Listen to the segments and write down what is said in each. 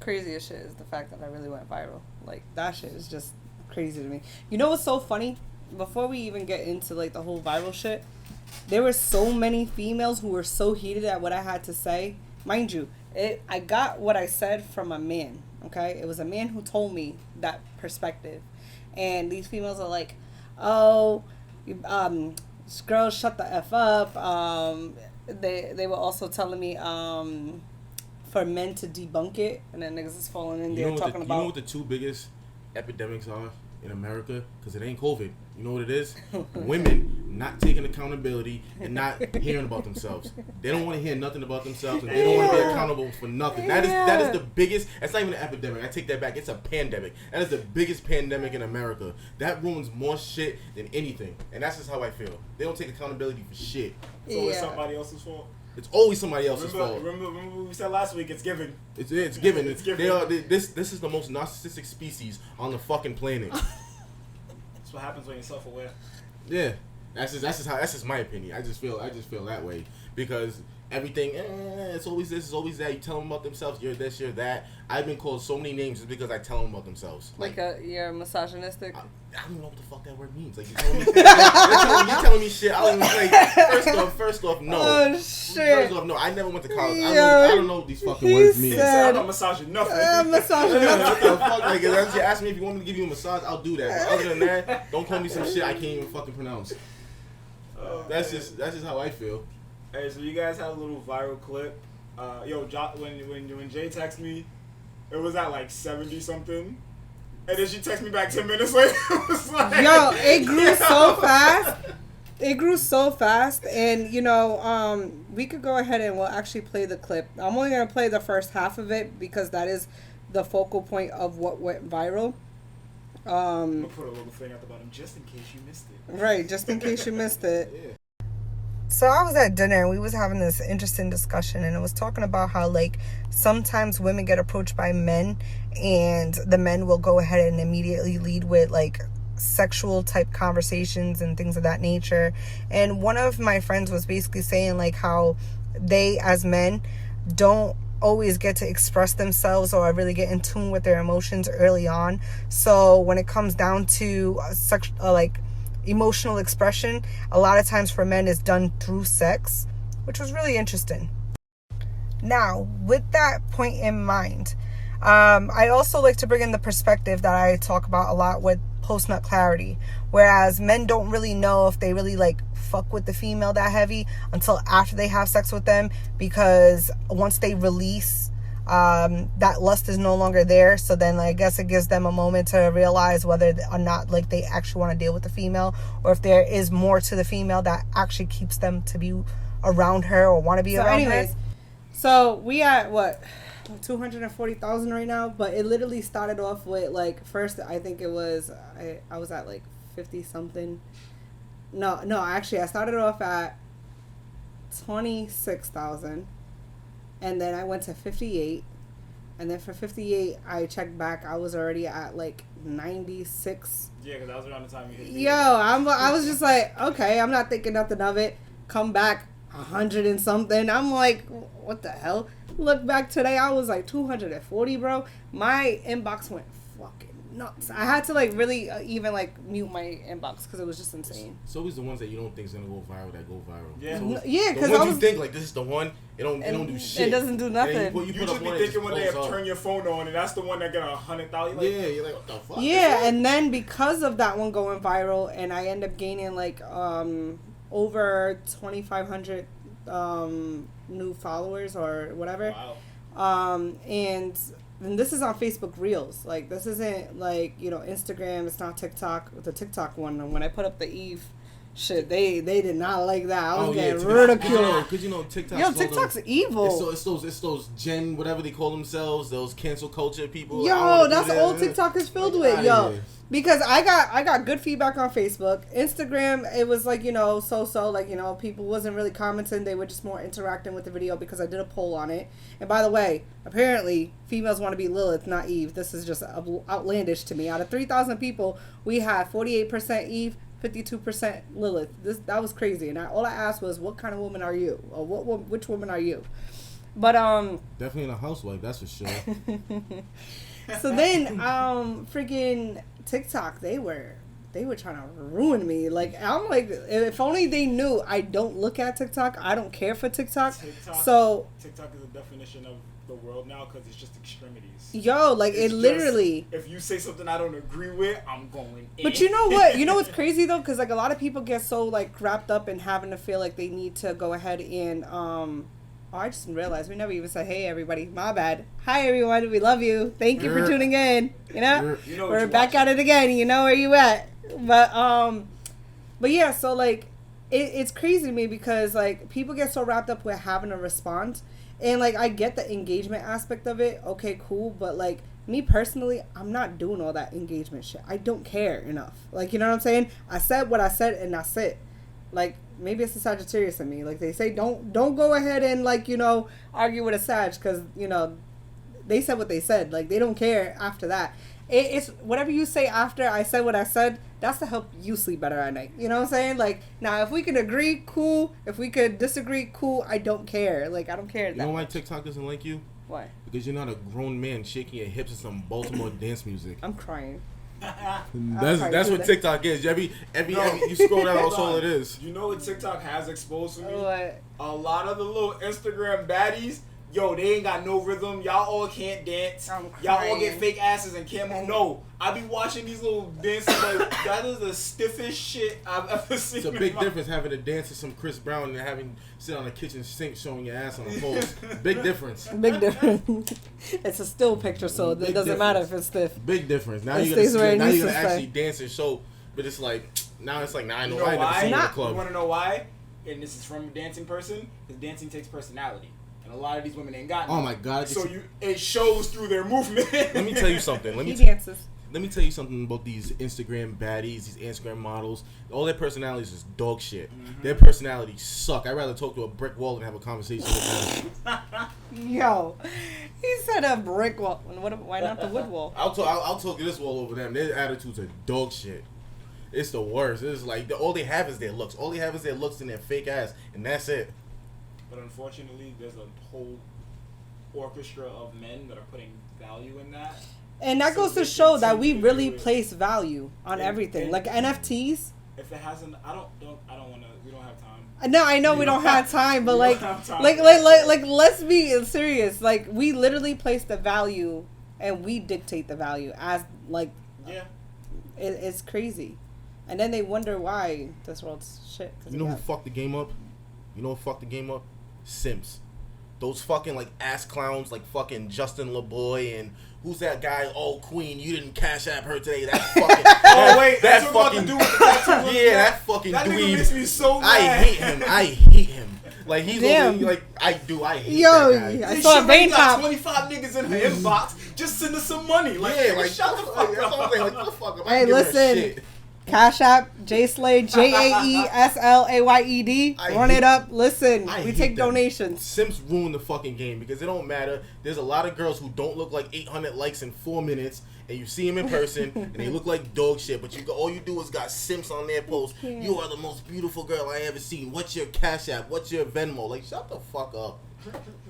craziest shit is the fact that I really went viral. Like, that shit is just crazy to me. You know what's so funny? Before we even get into, like, the whole viral shit, there were so many females who were so heated at what I had to say. Mind you, I got what I said from a man, okay? It was a man who told me that perspective. And these females are like, oh, girls, shut the F up. They were also telling me for men to debunk it. And then niggas is falling in there talking about... You know what the two biggest epidemics are in America? Because it ain't COVID. You know what it is? Women not taking accountability and not hearing about themselves. They don't want to hear nothing about themselves, and they don't want to be accountable for nothing. That is the biggest. That's not even an epidemic. I take that back. It's a pandemic. That is the biggest pandemic in America. That ruins more shit than anything, and that's just how I feel. They don't take accountability for shit. So it's somebody else's fault. It's always somebody else's fault. Remember what we said last week? It's given. It's given. It's given. This is the most narcissistic species on the fucking planet. That's what happens when you're self-aware. Yeah, that's just my opinion. I just feel that way because everything. It's always this, it's always that. You tell them about themselves. You're this, you're that. I've been called so many names just because I tell them about themselves. Like you're misogynistic. I don't know what the fuck that word means. Like you're telling me shit. I don't even like. First off, no. Oh shit. First off, no. I never went to college. I don't know what these fucking words mean. I'm not massaging nothing. What the fuck? Like, if you ask me if you want me to give you a massage, I'll do that. But other than that, don't call me some shit I can't even fucking pronounce. That's just how I feel. Hey, so you guys had a little viral clip. When Jay texted me, it was at like 70 something. And then she texted me back 10 minutes later. It was like, yo, it grew so fast. It grew so fast. And, we could go ahead and we'll actually play the clip. I'm only going to play the first half of it because that is the focal point of what went viral. I'm going to put a little thing at the bottom just in case you missed it. Right, just in case you missed it. Yeah. So I was at dinner and we was having this interesting discussion, and it was talking about how, like, sometimes women get approached by men and the men will go ahead and immediately lead with, like, sexual type conversations and things of that nature. And one of my friends was basically saying, like, how they as men don't always get to express themselves or really get in tune with their emotions early on. So when it comes down to emotional expression, a lot of times for men is done through sex, which was really interesting. Now, with that point in mind, I also like to bring in the perspective that I talk about a lot with post-nut clarity, whereas men don't really know if they really like fuck with the female that heavy until after they have sex with them, because once they release, that lust is no longer there. So then I guess it gives them a moment to realize whether or not like they actually want to deal with the female, or if there is more to the female that actually keeps them to be around her or want to be around her. So we at what, 240,000 right now, but it literally started off with, like, first I think it was I was at like 50 something. No, actually I started off at 26,000. And then I went to 58. And then for 58, I checked back. I was already at like 96. Yeah, because that was around the time you hit. Yo, I was just like, okay, I'm not thinking nothing of it. Come back 100 and something. I'm like, what the hell? Look back today, I was like 240, bro. My inbox went fucking nuts. I had to like really even like mute my inbox because it was just insane. It's always the ones that you don't think is gonna go viral that go viral. Yeah, so yeah. Because the ones you think like this is the one, it don't do shit. It doesn't do nothing. You just be thinking when they have turned your phone on, and that's the one that got 100,000. Like, yeah, you're like, what the fuck? Yeah, and then because of that one going viral, and I end up gaining like over 2,500 new followers or whatever. Wow. And this is on Facebook Reels. Like, this isn't like, Instagram. It's not TikTok. The TikTok one, when I put up the Eve shit, they did not like that. I was getting ridiculed. Because TikTok. Yo, TikTok's evil. It's those Gen, whatever they call themselves, those cancel culture people. Yo, that's all TikTok is filled with. Yo. Because I got good feedback on Facebook. Instagram, it was like, so-so. Like, people wasn't really commenting. They were just more interacting with the video because I did a poll on it. And by the way, apparently, females want to be Lilith, not Eve. This is just outlandish to me. Out of 3,000 people, we had 48% Eve, 52% Lilith. That was crazy. And all I asked was, what kind of woman are you? Or which woman are you? But Definitely a housewife, that's for sure. so then freaking TikTok, they were trying to ruin me. Like, I'm like, if only they knew I don't look at TikTok. I don't care for TikTok. So TikTok is a definition of the world now because it's just extremities. Yo, like, it's it literally. If you say something I don't agree with, I'm going in. But you know what? You know what's crazy though? Because like a lot of people get so like wrapped up in having to feel like they need to go ahead and Oh, I just realized we never even said hey everybody. My bad. Hi everyone. We love you. Thank you for tuning in. You know we're back at it again. You know where you at. But yeah. So like it's crazy to me because like people get so wrapped up with having to respond. And, like, I get the engagement aspect of it. Okay, cool. But, like, me personally, I'm not doing all that engagement shit. I don't care enough. Like, you know what I'm saying? I said what I said, and that's it. Like, maybe it's a Sagittarius in me. Like, they say don't go ahead and, like, you know, argue with a Sag. Because, you know, they said what they said. Like, they don't care after that. It's whatever you say after I said what I said, that's to help you sleep better at night. You know what I'm saying? Like, now, if we can agree, cool. If we could disagree, cool. I don't care. Like, I don't care. You know why TikTok doesn't like you? Why? Because you're not a grown man shaking your hips to some Baltimore dance music. I'm crying. That's what TikTok is. Every you scroll down, that's all it is. You know what TikTok has exposed to me? What? A lot of the little Instagram baddies. Yo, they ain't got no rhythm. Y'all all can't dance. Y'all all get fake asses and can't move. No, I be watching these little dances like that is the stiffest shit I've ever seen. It's a big difference having to dance to some Chris Brown and having sit on a kitchen sink showing your ass on a pose. Big difference. Big difference. It's a still picture, so it doesn't matter if it's stiff. Big difference. Now you're gonna actually dance and show, but it's like now I know why I never seen you in the club. You want to know why? And this is from a dancing person. Because dancing takes personality. And a lot of these women ain't got none. Oh my God! So it shows through their movement. Let me tell you something. Let me tell you something about these Instagram baddies, these Instagram models. All their personalities is dog shit. Mm-hmm. Their personalities suck. I'd rather talk to a brick wall than have a conversation with them. Yo, he said a brick wall. Why not the wood wall? I'll talk to this wall over them. Their attitudes are dog shit. It's the worst. It's like all they have is their looks. All they have is their looks and their fake ass, and that's it. But unfortunately, there's a whole orchestra of men that are putting value in that. And that goes to show that we really place value on everything, like NFTs. If it hasn't, I don't want to. We don't have time. No, I know we don't have time, but like let's be serious. Like, we literally place the value, and we dictate the value as like. Yeah. It's crazy, and then they wonder why this world's shit. You know who fucked the game up? Simps. Those fucking like ass clowns like fucking Justin LeBoy and who's that guy? Oh, Queen, you didn't cash app her today. That fucking that fucking dude with the tattoo. Yeah, that fucking that dweeb. Nigga makes me so mad. I hate him. Like he's over, like I hate that guy. I saw a vein pop. 25 niggas in her inbox. Just send us some money. Like, yeah, like shut the fuck up. Like, what the fuck up? Hey, listen. Cash App, J-Slade, JAESLAYED. Run it up. Listen, we take donations. Simps ruin the fucking game because it don't matter. There's a lot of girls who don't look like 800 likes in 4 minutes, and you see them in person, and they look like dog shit, but all you do is got Simps on their post. You are the most beautiful girl I ever seen. What's your Cash App? What's your Venmo? Like, shut the fuck up.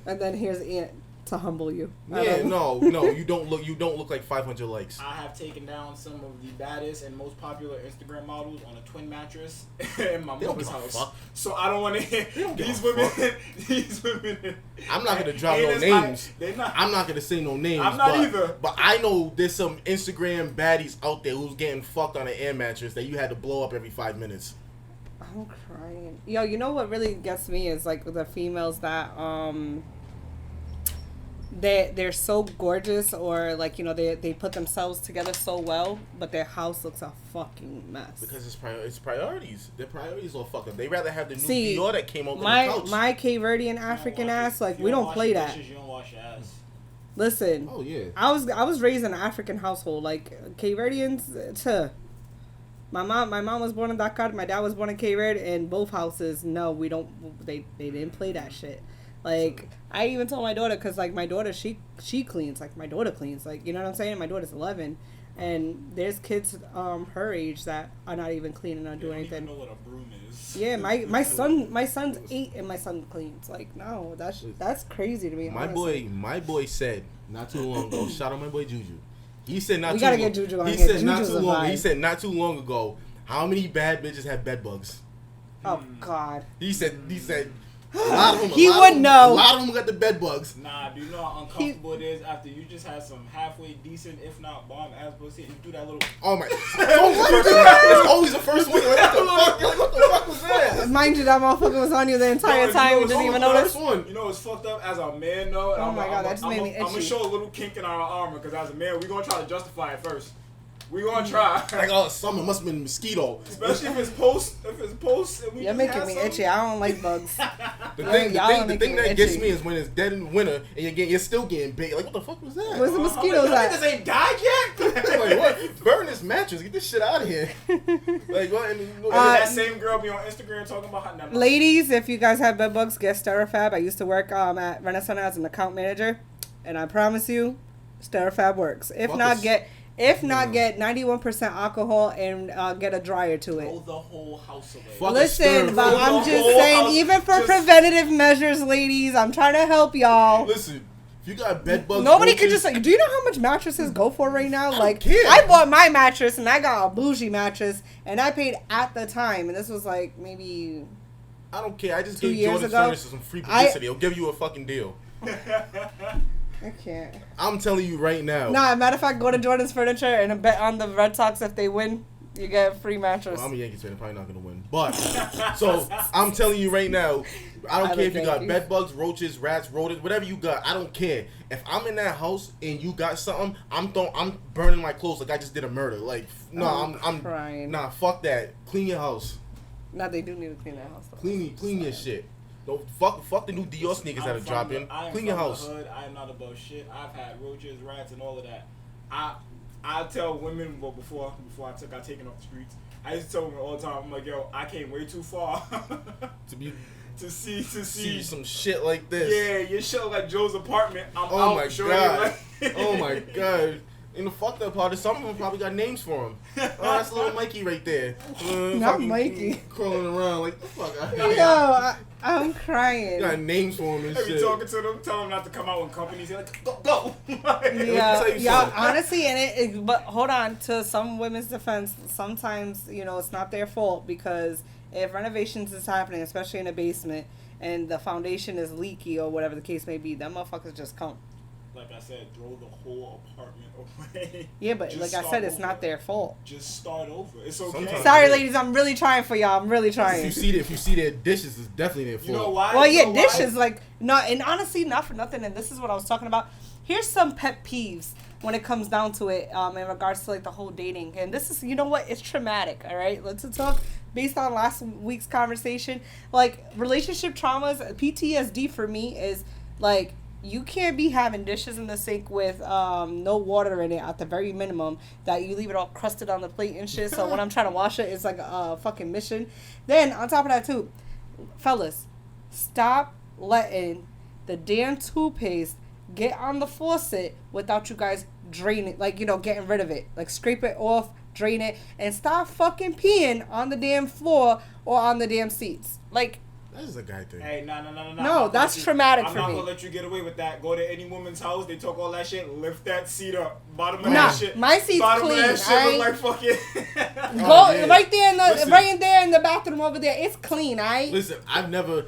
And then here's Ant to humble you. Yeah, no, you don't look like 500 likes. I have taken down some of the baddest and most popular Instagram models on a twin mattress in my mother's house. So I don't want to hear these women. I'm not gonna drop no names. I'm not gonna say no names. I'm not either. But I know there's some Instagram baddies out there who's getting fucked on an air mattress that you had to blow up every 5 minutes. I'm crying. Yo, you know what really gets me is like the females that they're so gorgeous, or like, you know, they put themselves together so well, but their house looks a fucking mess. Because it's priorities. Their priorities all fucked up. They rather have the new Dior that came over the couch. My Cape Verdean African ass, like, we don't play that. You don't wash your ass. Listen. Oh yeah. I was raised in an African household. Like, Cape Verdeans, My mom was born in Dakar. My dad was born in Cape Verde, and both houses, no, we don't. They didn't play that shit. Like, I even told my daughter, because, like, my daughter, she cleans. Like, my daughter cleans. Like, you know what I'm saying? My daughter's 11. And there's kids her age that are not even cleaning or doing anything. I don't even know what a broom is. Yeah, my son's 8 and my son cleans. Like, no, that's crazy to me. My boy said not too long ago. Shout out my boy Juju. He said we gotta get Juju on He here. said not Juju's too a long. vibe. He said not too long ago. How many bad bitches have bed bugs? Oh God. He said. A lot of them. He would know. A lot of them got the bed bugs. Nah, do you know how uncomfortable it is after you just had some halfway decent, if not bomb ass pussy, and you do that little. Oh my! It's always the first one. What the fuck was that? Mind you, that motherfucker was on you the entire time. You didn't even notice. One. You know what's fucked up as a man though. Oh my God, that just made me itchy. I'm gonna show a little kink in our armor because as a man, we gonna try to justify it first. We gonna try. Like, oh, summer must have been mosquito. Especially if it's post. And You're making me itchy. I don't like bugs. The thing that gets me is when it's dead in winter and you're still getting big. Like, what the fuck was that? Where's the mosquitoes at? Niggas ain't died yet. Like, what? Burn this mattress. Get this shit out of here. Like, what? And that same girl be on Instagram talking about how. Ladies, if you guys have bed bugs, get Sterafab. I used to work at Renaissance as an account manager, and I promise you, Sterafab works. If not, get 91% alcohol and get a dryer to it. Throw the whole house away. Listen, but I'm just saying, even for preventative measures, ladies, I'm trying to help y'all. Listen, if you got bed bugs, nobody could just like. Do you know how much mattresses go for right now? Like, care. I bought my mattress and I got a bougie mattress, and I paid at the time, and this was like maybe. I don't care. I just 2 gave years Jordan ago, Furniture some free publicity. He'll give you a fucking deal. I can't. I'm telling you right now. Nah, matter of fact, go to Jordan's Furniture and bet on the Red Sox. If they win, you get a free mattress. Well, I'm a Yankees fan. I'm probably not going to win. But, so, I'm telling you right now, I don't care if you got bed bugs, roaches, rats, rodents, whatever you got. I don't care. If I'm in that house and you got something, I'm burning my clothes like I just did a murder. Like, no, I'm crying. Nah, fuck that. Clean your house. Nah, they do need to clean that house. Though. Clean your shit. Don't fuck the new Dior sneakers that are dropping. Clean your house. I am not above shit. I've had roaches, rats, and all of that. I tell women, well, before I got taken off the streets, I used to tell women all the time, I'm like, yo, I came way too far to see some shit like this. Yeah, your shit like Joe's apartment. I'm oh out. My god. Oh my god. And the fucked up part is some of them probably got names for him. Oh, that's little Mikey right there. Not Mikey. Crawling around like, the fuck out here. Yo, I'm crying. Got names for him and shit. Every talking to them, tell them not to come out with companies. They're like, go. Yeah, honestly, but hold on, to some women's defense, sometimes, it's not their fault, because if renovations is happening, especially in a basement, and the foundation is leaky or whatever the case may be, them motherfuckers just come. Like I said, throw the whole apartment away. Yeah, but like I said, it's not their fault. Just start over. It's okay. Sometimes sorry, ladies, I'm really trying for y'all. I'm really trying. If you see their dishes, it's definitely their fault. You know why? Well, yeah, dishes, like, not, and honestly, not for nothing, and this is what I was talking about. Here's some pet peeves when it comes down to it, in regards to, like, the whole dating. And this is, you know what? It's traumatic, all right? Let's talk based on last week's conversation. Like, relationship traumas, PTSD for me is, like, you can't be having dishes in the sink with no water in it at the very minimum, that you leave it all crusted on the plate and shit. So when I'm trying to wash it, it's like a fucking mission. Then on top of that too, fellas, stop letting the damn toothpaste get on the faucet without you guys draining it, like, getting rid of it. Like, scrape it off, drain it, and stop fucking peeing on the damn floor or on the damn seats. Like, that is a guy thing. Hey, no. No, that's traumatic for me. I'm not gonna let you get away with that. Go to any woman's house, they talk all that shit, lift that seat up. Bottom of that shit. My seat's bottom clean. Bottom of that shit look like fucking... Go right there in the bathroom over there. It's clean, alright? Listen, I've never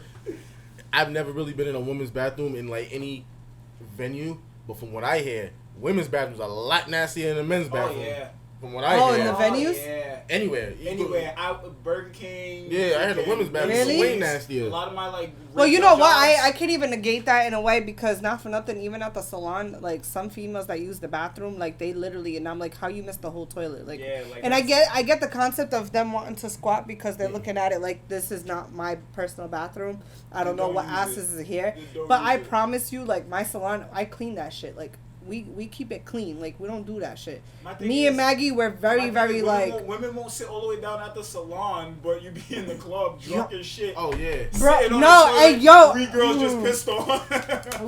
really been in a woman's bathroom in, like, any venue, but from what I hear, women's bathrooms are a lot nastier than the men's bathroom. Oh, yeah. From what I hear. In the venues? Yeah. Anywhere. Out Burger King. Yeah, I heard the women's bathroom really? way nastier. A lot of my, like... Well, you know what? I can't even negate that in a way, because not for nothing, even at the salon, like, some females that use the bathroom, like, they literally, and I'm like, how you missed the whole toilet? Like, yeah, like, and I get the concept of them wanting to squat because they're looking at it like, this is not my personal bathroom. I don't know what asses is here. But I promise you, like, my salon, I clean that shit. Like, we keep it clean. Like, we don't do that shit. Me and Maggie, we're very, very, like... Women won't sit all the way down at the salon, but you be in the club drunk as shit. Oh, yeah. Bro, no, hey, yo. Three girls just pissed on.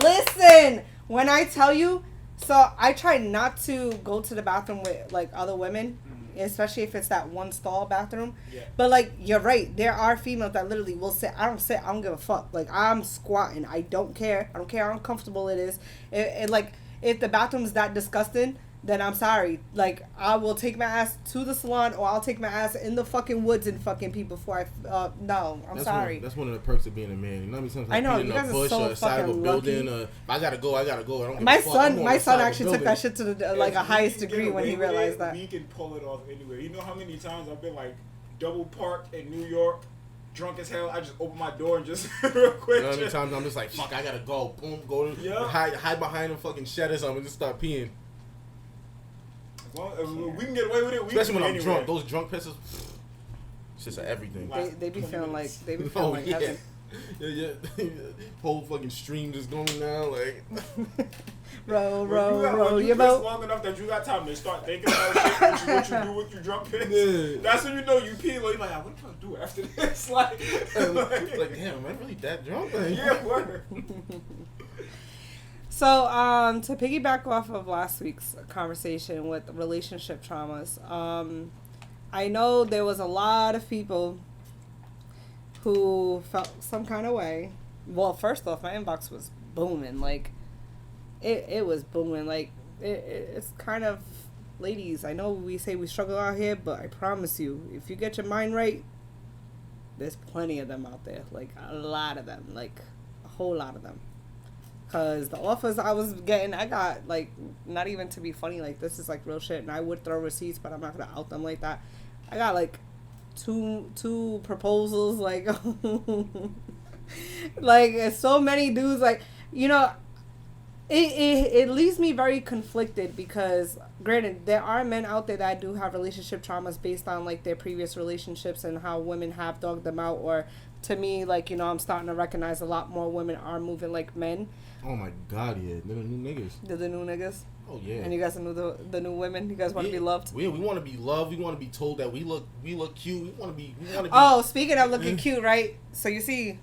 Listen, when I tell you, So I try not to go to the bathroom with like other women, especially if it's that one stall bathroom. Yeah. But like you're right, there are females that literally will sit. I don't sit. I don't give a fuck. Like I'm squatting. I don't care. I don't care how uncomfortable it is. It like if the bathroom's that disgusting, then I'm sorry. Like I will take my ass to the salon, or I'll take my ass in the fucking woods and fucking pee before I. No, I'm sorry. That's one of the perks of being a man. You know what I mean? Sometimes I know, in you a guys are bush so or side of a fucking building. lucky. I gotta go. I don't give My a fuck. I'm on my the son side of a actually took building. that shit to the like a highest degree when he realized that. We can pull it off anywhere. You know how many times I've been like double parked in New York, drunk as hell. I just open my door and just real quick. You know how many times I'm just like, fuck, I gotta go. Boom, go to hide behind a fucking shed or something and just start peeing. Well, we can get away with it. Especially when I'm drunk. Those drunk pisses, it's just everything. They be feeling like heaven. Yeah. Whole fucking stream just going down like. row you your boat. long enough that you got time to start thinking about shit, what you do with your drunk piss. Yeah. That's when you know you pee. Like, you're like, what do I do after this? like damn, am I really that drunk? Yeah, word. So, to piggyback off of last week's conversation with relationship traumas, I know there was a lot of people who felt some kind of way. Well, first off, my inbox was booming. Like, it was booming. Like, it's kind of, ladies, I know we say we struggle out here, but I promise you, if you get your mind right, there's plenty of them out there. Like, a lot of them. Like, a whole lot of them. Because the offers I was getting, I got, like, not even to be funny, like, this is, like, real shit. And I would throw receipts, but I'm not going to out them like that. I got, like, two proposals, like, like, so many dudes, like, you know, it leaves me very conflicted because, granted, there are men out there that do have relationship traumas based on, like, their previous relationships and how women have dogged them out. Or, to me, like, you know, I'm starting to recognize a lot more women are moving like men. Oh my God, yeah, they're the new niggas. They're the new niggas. Oh yeah. And you guys know the new women. You guys want to be loved. Yeah, we want to be loved. We want to be told that we look cute. We want to be. Oh, speaking of looking cute, right? So you see,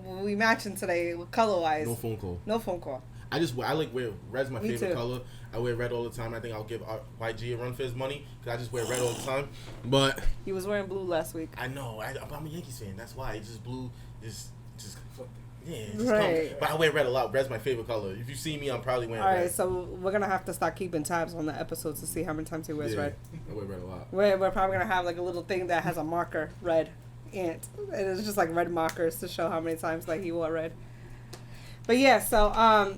we matching today color wise. No phone call. No phone call. I like wear red's my favorite too. color. I wear red all the time. I think I'll give YG a run for his money because I just wear red all the time. But he was wearing blue last week. I know. I'm a Yankees fan. That's why. It's just blue. Just yeah. Right. But I wear red a lot. Red's my favorite color. If you see me, I'm probably wearing red. All right, so we're gonna have to start keeping tabs on the episodes to see how many times he wears red. I wear red a lot. We're probably gonna have like a little thing that has a marker, red, Ant, and it's just like red markers to show how many times like he wore red. But yeah, so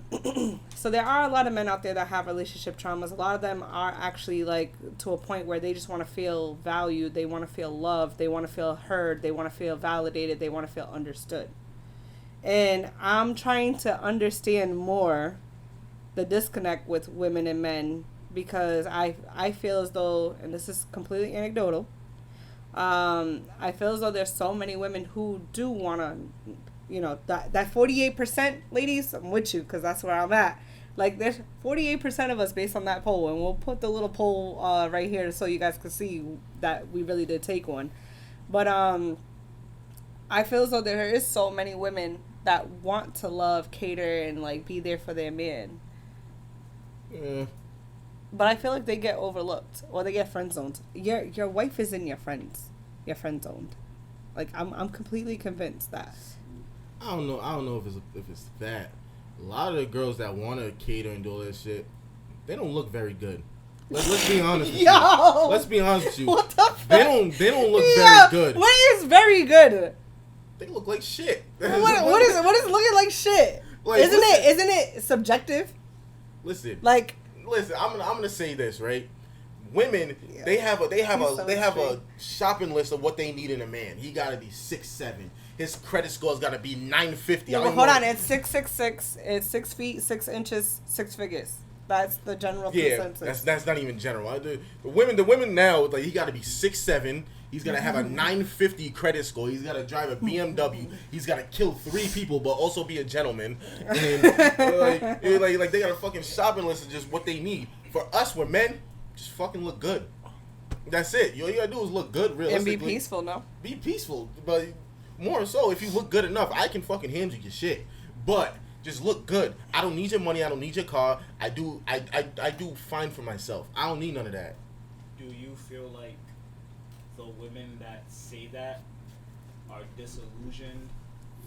so there are a lot of men out there that have relationship traumas. A lot of them are actually like to a point where they just want to feel valued, they want to feel loved, they want to feel heard, they want to feel validated, they want to feel understood. And I'm trying to understand more the disconnect with women and men because I feel as though, and this is completely anecdotal, I feel as though there's so many women who do want to, you know, that 48%, ladies, I'm with you because that's where I'm at. Like, there's 48% of us based on that poll, and we'll put the little poll right here so you guys can see that we really did take one. But I feel as though there is so many women that want to love, cater, and, like, be there for their man. Yeah. But I feel like they get overlooked or they get friend zoned. Your wife is in your friend zoned. Like, I'm completely convinced that. I don't know if it's that. A lot of the girls that want to cater and do all that shit, they don't look very good. Let's be honest with you. Let's be honest with you. What the fuck? They don't look very good. What is very good? They look like shit. What is looking like shit? Like, isn't it subjective? Listen. Like, listen, I'm gonna say this, right? Women, they have a shopping list of what they need in a man. He gotta be 6'7". His credit score's gotta be 950. Yeah, hold on, it's 6'6". It's 6 feet 6 inches, 6 figures. That's the general consensus. That's not even general. The women now, like, he gotta be 6'7". He's gonna have a 950 credit score. He's gotta drive a BMW. He's gotta kill 3 people, but also be a gentleman. And like they got a fucking shopping list of just what they need. For us, we're men. Just fucking look good. That's it. All you gotta do is look good, realistically. And be peaceful, no? Be peaceful. But more so, if you look good enough, I can fucking handle your shit. But Just look good. I don't need your money. I don't need your car. I do fine for myself. I don't need none of that. Do you feel like the women that say that are disillusioned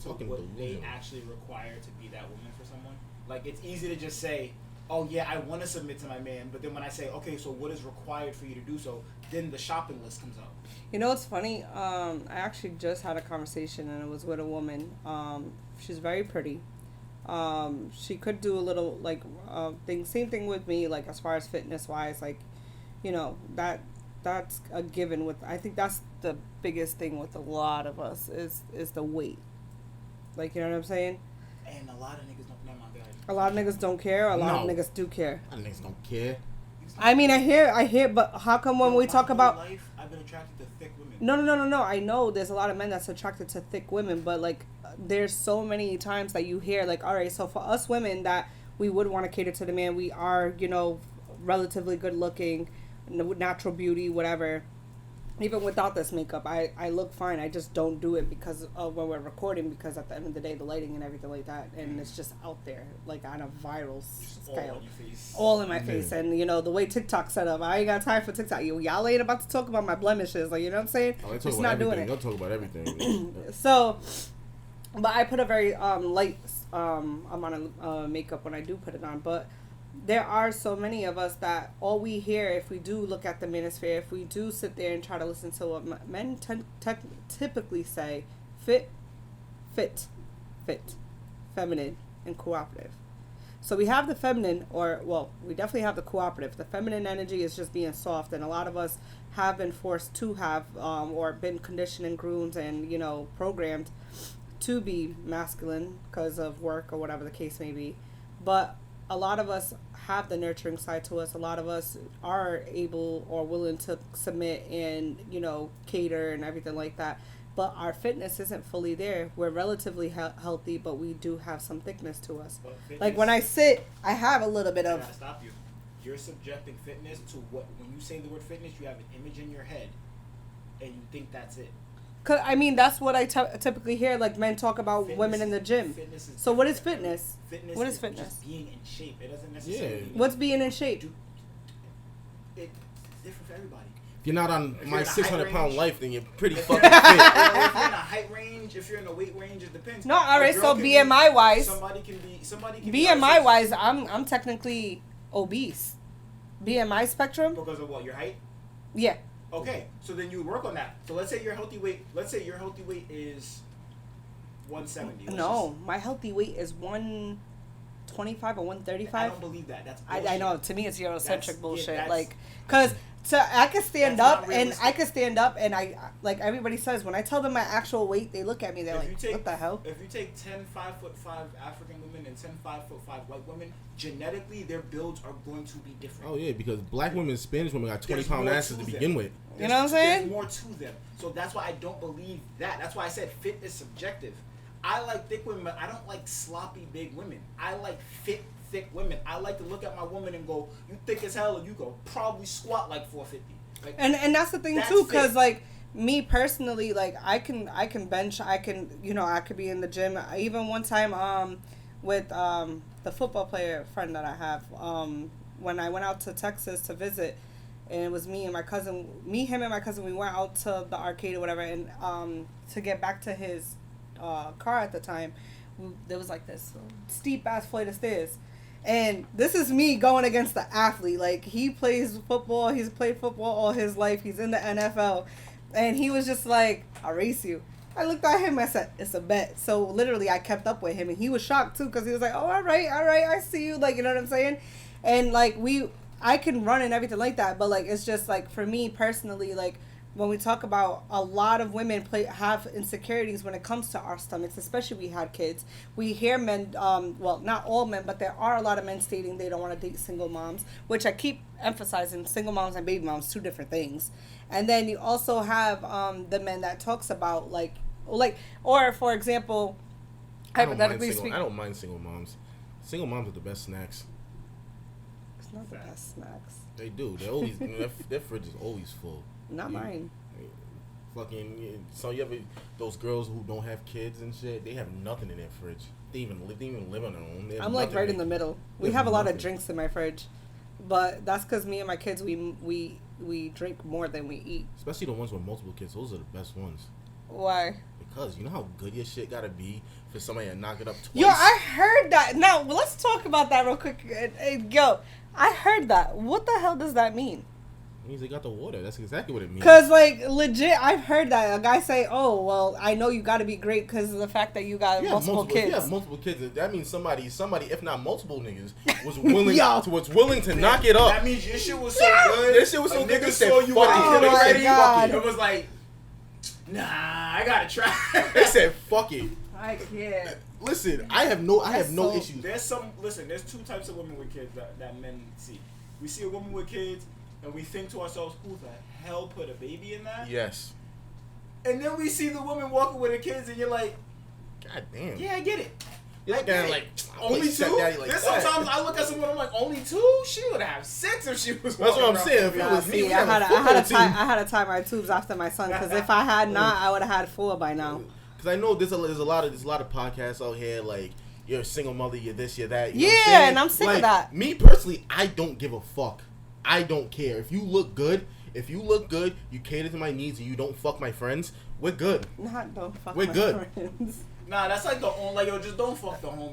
to Fucking what delusional. they actually require to be that woman for someone? Like, it's easy to just say, oh yeah, I want to submit to my man, but then when I say, okay, so what is required for you to do so, then the shopping list comes out. You know what's funny? I actually just had a conversation, and it was with a woman. She's very pretty. She could do a little like thing. Same thing with me. Like as far as fitness wise, like you know that's a given. With I think that's the biggest thing with a lot of us is the weight. Like you know what I'm saying? And a lot of niggas don't. Never mind, go ahead. A lot of niggas don't care. A lot No. of niggas do care. A lot of niggas don't care. I mean, I hear, but how come when we talk My about whole life, I've been attracted to thick women. No. I know there's a lot of men that's attracted to thick women, but like there's so many times that you hear like, all right, so for us women that we would want to cater to the man, we are, you know, relatively good looking, natural beauty, whatever. Even without this makeup, I look fine. I just don't do it because of when we're recording, because at the end of the day, the lighting and everything like that, and it's just out there, like on a viral Just all scale. on your face. All in my face. And, you know, the way TikTok's set up, I ain't got time for TikTok. Y'all ain't about to talk about my blemishes. Like, you know what I'm saying? Oh, they talk Just about not doing everything. it. They'll talk about everything. So, but I put a very light amount of makeup when I do put it on. But there are so many of us that all we hear, if we do look at the manosphere, if we do sit there and try to listen to what men typically say, fit, feminine, and cooperative. So we have the feminine, we definitely have the cooperative. The feminine energy is just being soft, and a lot of us have been forced to have, or been conditioned and groomed and, you know, programmed to be masculine because of work or whatever the case may be. But a lot of us have the nurturing side to us. A lot of us are able or willing to submit and, you know, cater and everything like that. But our fitness isn't fully there. We're relatively healthy, but we do have some thickness to us. Like when I sit, I have a little bit of... Can I stop you? You're subjecting fitness to what, when you say the word fitness, you have an image in your head and you think that's it. Cause I mean, that's what I typically hear, like men talk about Fitness women in the gym. So what is fitness? Fitness What is is fitness? just being in shape. It doesn't necessarily mean What's being in shape? it's different for everybody. If you're not on If my you're in a 600 height pound range- life, then you're pretty If fucking you're fit. in a height range, if you're in a weight range, it depends. No, all right. A girl So can be- BMI wise, somebody can be BMI wise, I'm technically obese. BMI spectrum. because of what, your height? Yeah. Okay, so then you work on that. So let's say your healthy weight. Let's say your healthy weight is 170. No, my healthy weight is 125 or I 135. don't believe that. That's I bullshit. know. To me, it's Eurocentric That's- bullshit. yeah, that's- Like, cause I can stand That's up not and realistic. I can stand up and I like everybody says when I tell them my actual weight, they look at me. They're If you like, take- "What the hell?" If you take 10 5'5" African women and 10 5'5" white women, genetically their builds are going to be different. Oh yeah, because black women and Spanish women got 20 There's pound more asses to to them. begin with. You know what I'm saying? There's more to them. So that's why I don't believe that. That's why I said fit is subjective. I like thick women, but I don't like sloppy big women. I like fit, thick women. I like to look at my woman and go, you thick as hell, and you go probably squat like 450. Like, And that's the thing That's too, because fit. like me personally, like I can bench, I could be in the gym. Even one time with the football player friend that I have, when I went out to Texas to visit, and it was me, him, and my cousin. We went out to the arcade or whatever, and to get back to his car at the time, there was like this steep ass flight of stairs. And this is me going against the athlete. Like, he plays football. He's played football all his life. He's in the NFL. And he was just like, I'll race you. I looked at him. I said, it's a bet. So, literally, I kept up with him. And he was shocked, too, because he was like, oh, all right. I see you. Like, you know what I'm saying? And, like, I can run and everything like that. But, like, it's just, like, for me personally, like, when we talk about a lot of women have insecurities when it comes to our stomachs, especially we had kids. We hear men, well, not all men, but there are a lot of men stating they don't want to date single moms, which I keep emphasizing, single moms and baby moms, two different things. And then you also have the men that talks about like, or for example, hypothetically speaking. I don't mind single moms. Single moms are the best snacks. It's not the best snacks. They do. They're always their fridge is always full. Not mine. fucking. So you ever those girls who don't have kids and shit? They have nothing in their fridge. They even live on their own. I'm like right in the middle. We have a lot of drinks in my fridge, but that's because me and my kids we drink more than we eat. Especially the ones with multiple kids. Those are the best ones. Why? Because you know how good your shit gotta be for somebody to knock it up twice. Yo, I heard that. Now let's talk about that real quick. Yo, I heard that. What the hell does that mean? It means they got the water. That's exactly what it means. Cause like legit, I've heard that a guy say, "Oh, well, I know you got to be great because of the fact that you got multiple kids." If you have multiple kids, that means somebody, if not multiple niggas, was willing to knock it up. That means your shit was so good. This shit was so good. Niggas saw you with a Oh my God. It was like, nah, I gotta try. They said, "Fuck it." I can't. Listen, I have no issues. There's two types of women with kids that men see. We see a woman with kids, and we think to ourselves, who the hell put a baby in that? Yes. And then we see the woman walking with her kids, and you're like, God damn. yeah, I get it. You're like, only two? Like There's sometimes I look at someone, I'm like, only two? She would have 6 if she was. That's what I'm saying. If it was me, I had to tie my tubes after my son because if I had not, I would have had 4 by now. Because I know there's a lot of podcasts out here like you're a single mother, you're this, you're that. You know and I'm sick of that. Me personally, I don't give a fuck. I don't care if you look good. If you look good, you cater to my needs, and you don't fuck my friends. We're good. Don't fuck we're my good. friends. Nah, that's like the only, like, yo, just don't fuck the homie.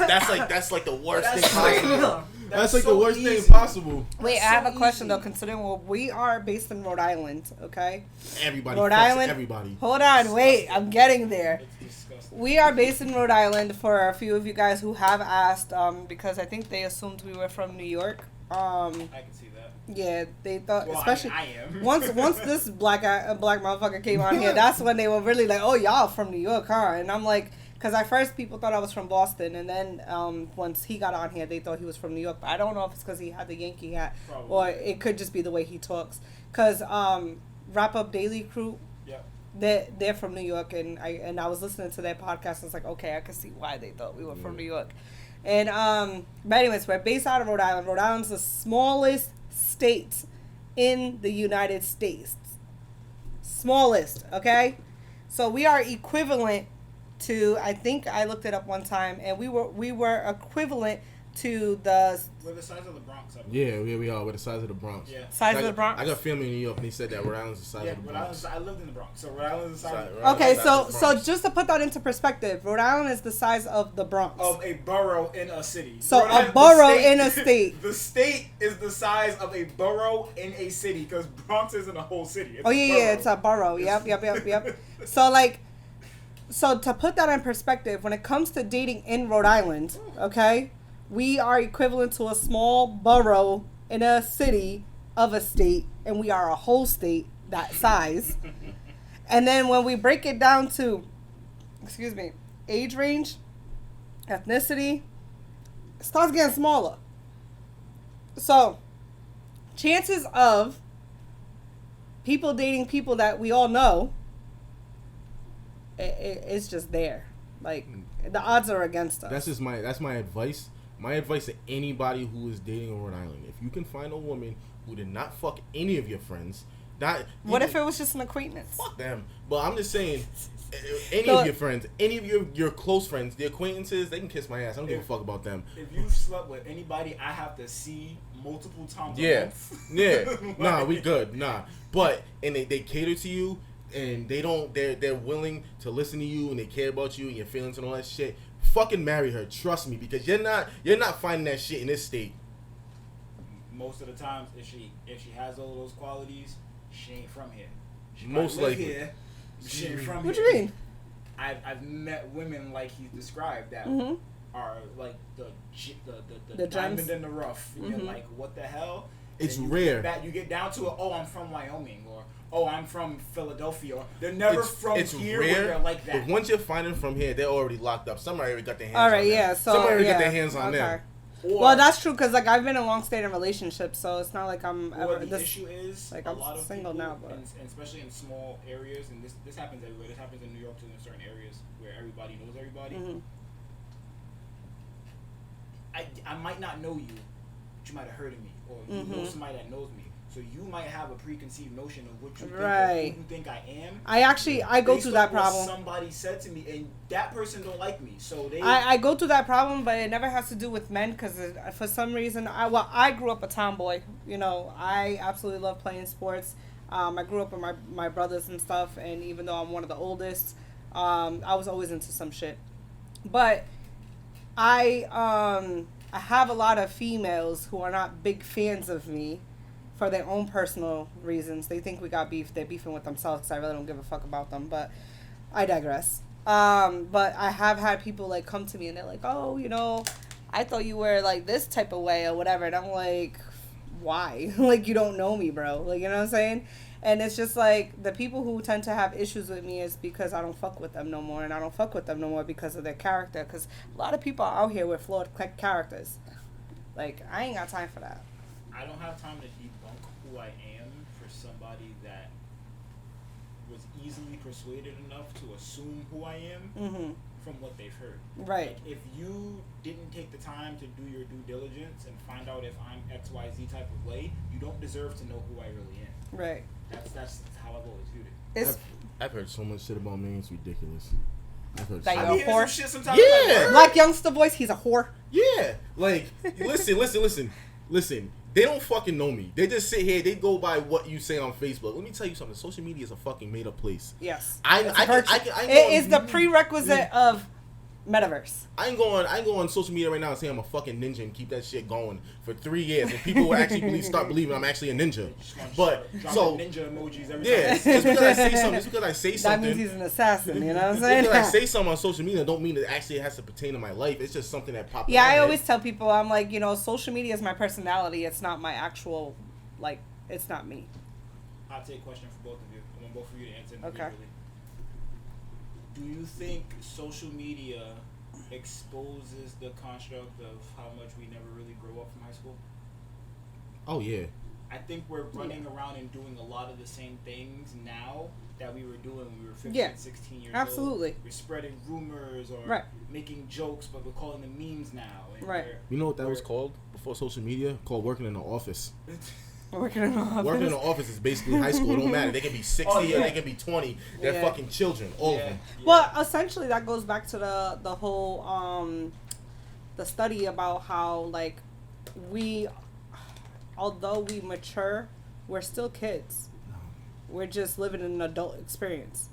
that's like the worst thing possible. That's like so the worst easy. thing possible. Wait, That's I have so a question easy. though. Considering we are based in Rhode Island, okay? Everybody Rhode fucks Island. everybody. Hold on, wait. I'm getting there. It's disgusting. We are based in Rhode Island for a few of you guys who have asked, because I think they assumed we were from New York. I can see that. Yeah, they thought, Well, especially I am. once this black motherfucker came on here, that's when they were really like, "Oh, y'all from New York, huh?" And I'm like, because at first people thought I was from Boston, and then once he got on here, they thought he was from New York. But I don't know if it's because he had the Yankee hat, Probably. or it could just be the way he talks. Because Wrap Up Daily Crew, Yep. they're from New York, and I was listening to their podcast. And it's like, okay, I can see why they thought we were from New York. And but anyways, we're based out of Rhode Island. Rhode Island's the smallest state in the United States. Smallest, okay? So we are equivalent to, I think I looked it up one time, and we were equivalent to the We're the size of the Bronx. Yeah, we are. We're the size of the Bronx. Yeah. size of the Bronx. I got family in New York, and they said that Rhode Island's the size Yeah, of the Rhode Bronx. Island. I lived in the Bronx, so Rhode Island is the size Okay, Size so of the Bronx. just to put that into perspective, Rhode Island is the size of the Bronx. of a borough in a city. So Rhode a Island- borough the state- in a state. The state is the size of a borough in a city because Bronx isn't a whole city. It's Oh a yeah, borough. it's a borough. Yep. So to put that in perspective, when it comes to dating in Rhode Island, okay, we are equivalent to a small borough in a city of a state, and we are a whole state that size. And then when we break it down to, age range, ethnicity, it starts getting smaller. So, chances of people dating people that we all know, it's just there. Like, the odds are against us. That's my advice. My advice to anybody who is dating in Rhode Island: if you can find a woman who did not fuck any of your friends, what if it was just an acquaintance? Fuck them. But I'm just saying, any of your friends, any of your close friends, the acquaintances, they can kiss my ass. I don't give a fuck about them. If you slept with anybody, I have to see multiple times. Yeah, a month. yeah. Nah, we good. Nah, but and they cater to you, and they're willing to listen to you, and they care about you and your feelings and all that shit. Fucking marry her. Trust me, because you're not finding that shit in this state. Most of the times, if she has all those qualities, she ain't from here. She Most might live likely. here, she ain't from What here. you mean? I've met women like he described that are like the diamond gems? in the rough. And you're like, what the hell? It's And rare. You get down to it. Oh, I'm from Wyoming, or oh, I'm from Philadelphia. Or they're never from it's here. rare. When they're like that. But once you're finding from here, they're already locked up. Somebody already got their hands All right, on them. yeah. So Somebody already yeah. got their hands on them. Or, Well, that's true because like I've been in long-standing relationships, so it's not like I'm or ever. the issue is like, a I'm lot of single people, now, but and especially in small areas, and this happens everywhere. This happens in New York too, in certain areas where everybody knows everybody. Mm-hmm. I might not know you, but you might have heard of me, or you know somebody that knows me. So you might have a preconceived notion of what you think, right. who you think I am. I go through that problem. Somebody said to me, and that person don't like me, so they. I go through that problem, but it never has to do with men, because for some reason, I grew up a tomboy. You know, I absolutely love playing sports. I grew up with my brothers and stuff, and even though I'm one of the oldest, I was always into some shit. But I have a lot of females who are not big fans of me for their own personal reasons. They think we got beef. They're beefing with themselves, because I really don't give a fuck about them. But I digress. But I have had people like come to me and they're like, oh, you know, I thought you were like this type of way or whatever. And I'm like, why? Like, you don't know me, bro. Like, you know what I'm saying? And it's just like the people who tend to have issues with me is because I don't fuck with them no more. And I don't fuck with them no more because of their character. Because a lot of people are out here with flawed characters. Like, I ain't got time for that. I don't have time to debunk who I am for somebody that was easily persuaded enough to assume who I am from what they've heard. Right. Like, if you didn't take the time to do your due diligence and find out if I'm XYZ type of way, you don't deserve to know who I really am. Right. That's how I've always viewed it. I've heard so much shit about me, it's ridiculous. I've heard That so you're a much. whore? Shit sometimes. Yeah. Like youngster voice, he's a whore. Yeah. Like, listen. They don't fucking know me. They just sit here. They go by what you say on Facebook. Let me tell you something. Social media is a fucking made up place. Yes. It is the prerequisite of metaverse. I ain't go on social media right now and say I'm a fucking ninja and keep that shit going for 3 years, and people will actually start believing I'm actually a ninja. But so ninja emojis every yeah, time. just because I say something, That means he's an assassin. You know what I'm just saying? because I say something on social media don't mean it actually has to pertain to my life. It's just something that pops. Yeah, in my I head. always tell people, I'm like, you know, social media is my personality. It's not my actual, like, it's not me. I'll take a question for both of you. I want both of you to answer Okay. individually. Do you think social media exposes the construct of how much we never really grow up from high school? Oh yeah. I think we're running around and doing a lot of the same things now that we were doing when we were 15, 16 years absolutely. old. We're spreading rumors or Right. making jokes, but we're calling them memes now. And Right. You know what that was called before social media? Called working in the office. Working in an office. Working in the office is basically high school. It don't matter. They can be 60 or they can be 20. They're fucking children, all of them. Yeah. Well, essentially that goes back to the whole the study about how, like, although we mature, we're still kids. We're just living an adult experience.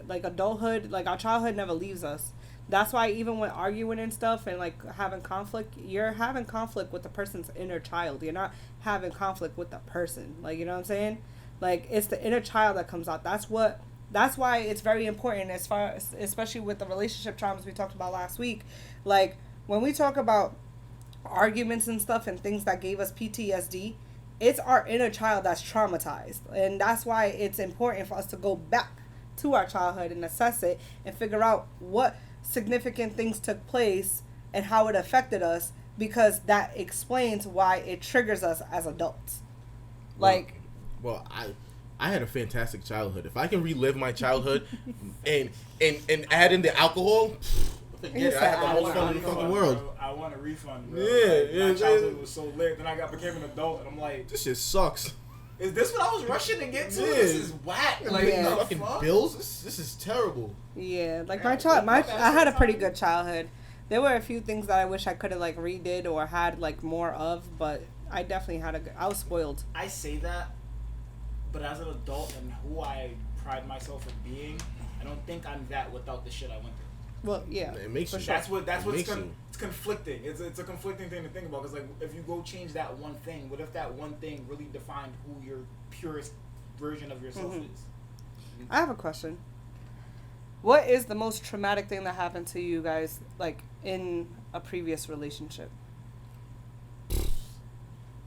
Like adulthood, like our childhood never leaves us. That's why even when arguing and stuff and like having conflict, you're having conflict with the person's inner child. You're not having conflict with the person. Like, you know what I'm saying? Like, it's the inner child that comes out. That's why it's very important, as far as, especially with the relationship traumas we talked about last week. Like, when we talk about arguments and stuff and things that gave us PTSD, it's our inner child that's traumatized. And that's why it's important for us to go back to our childhood and assess it and figure out what significant things took place and how it affected us, because that explains why it triggers us as adults. Like, well, I had a fantastic childhood. If I can relive my childhood and add in the alcohol, forget it. I had the most fun in the fucking world. I want a refund, bro. Yeah, my childhood was so lit. Then I became an adult, and I'm like, this shit sucks. is this what I was rushing to get to? Yeah. This is whack. Like, Yeah. the Fucking fuck? bills. This is terrible. yeah, like Yeah, I had a pretty good childhood. There were a few things that I wish I could have like redid or had like more of, but I definitely I was spoiled. I say that, but as an adult and who I pride myself in being, I don't think I'm that without the shit I went through. Well, yeah, It makes for you. sure. That's what's makes you. it's conflicting. It's a conflicting thing to think about, because like if you go change that one thing, what if that one thing really defined who your purest version of yourself is? I have a question. What is the most traumatic thing that happened to you guys, like, in a previous relationship?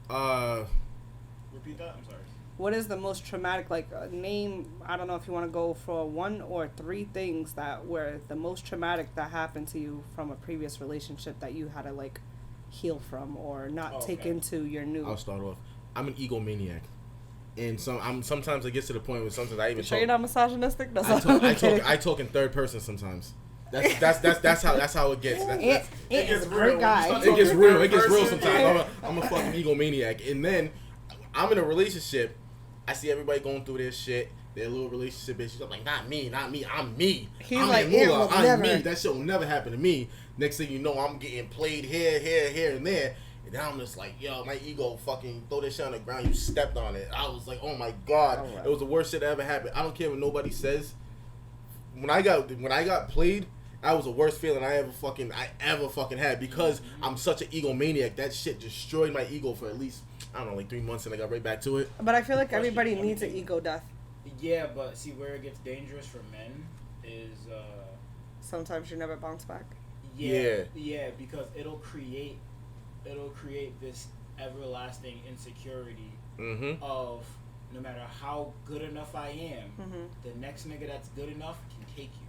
Repeat that. I'm sorry. What is the most traumatic, like, name, I don't know if you want to go for 1 or 3 things that were the most traumatic that happened to you from a previous relationship that you had to, like, heal from or not take into your new... I'll start off. I'm an egomaniac. And sometimes it gets to the point where sometimes I even You sure you're not misogynistic? That's I talk in third person sometimes. That's how it gets. It gets is a real. great guy. It gets real. It gets real sometimes. I'm a fucking egomaniac. And then I'm in a relationship. I see everybody going through their shit, their little relationship issues. I'm like, not me, I'm me. He's I'm like, I'm me. That shit will never happen to me. Next thing you know, I'm getting played here, and there. And then I'm just like, yo, my ego fucking throw that shit on the ground. You stepped on it. I was like, oh my God. Oh, wow. It was the worst shit that ever happened. I don't care what nobody says. When I got played, that was the worst feeling I ever fucking had because I'm such an egomaniac. That shit destroyed my ego for at least, I don't know, like 3 months, and I got right back to it. But I feel like everybody needs an ego death. Yeah, but see where it gets dangerous for men is sometimes you never bounce back. Yeah, because it'll create this everlasting insecurity of no matter how good enough I am, the next nigga that's good enough can take you.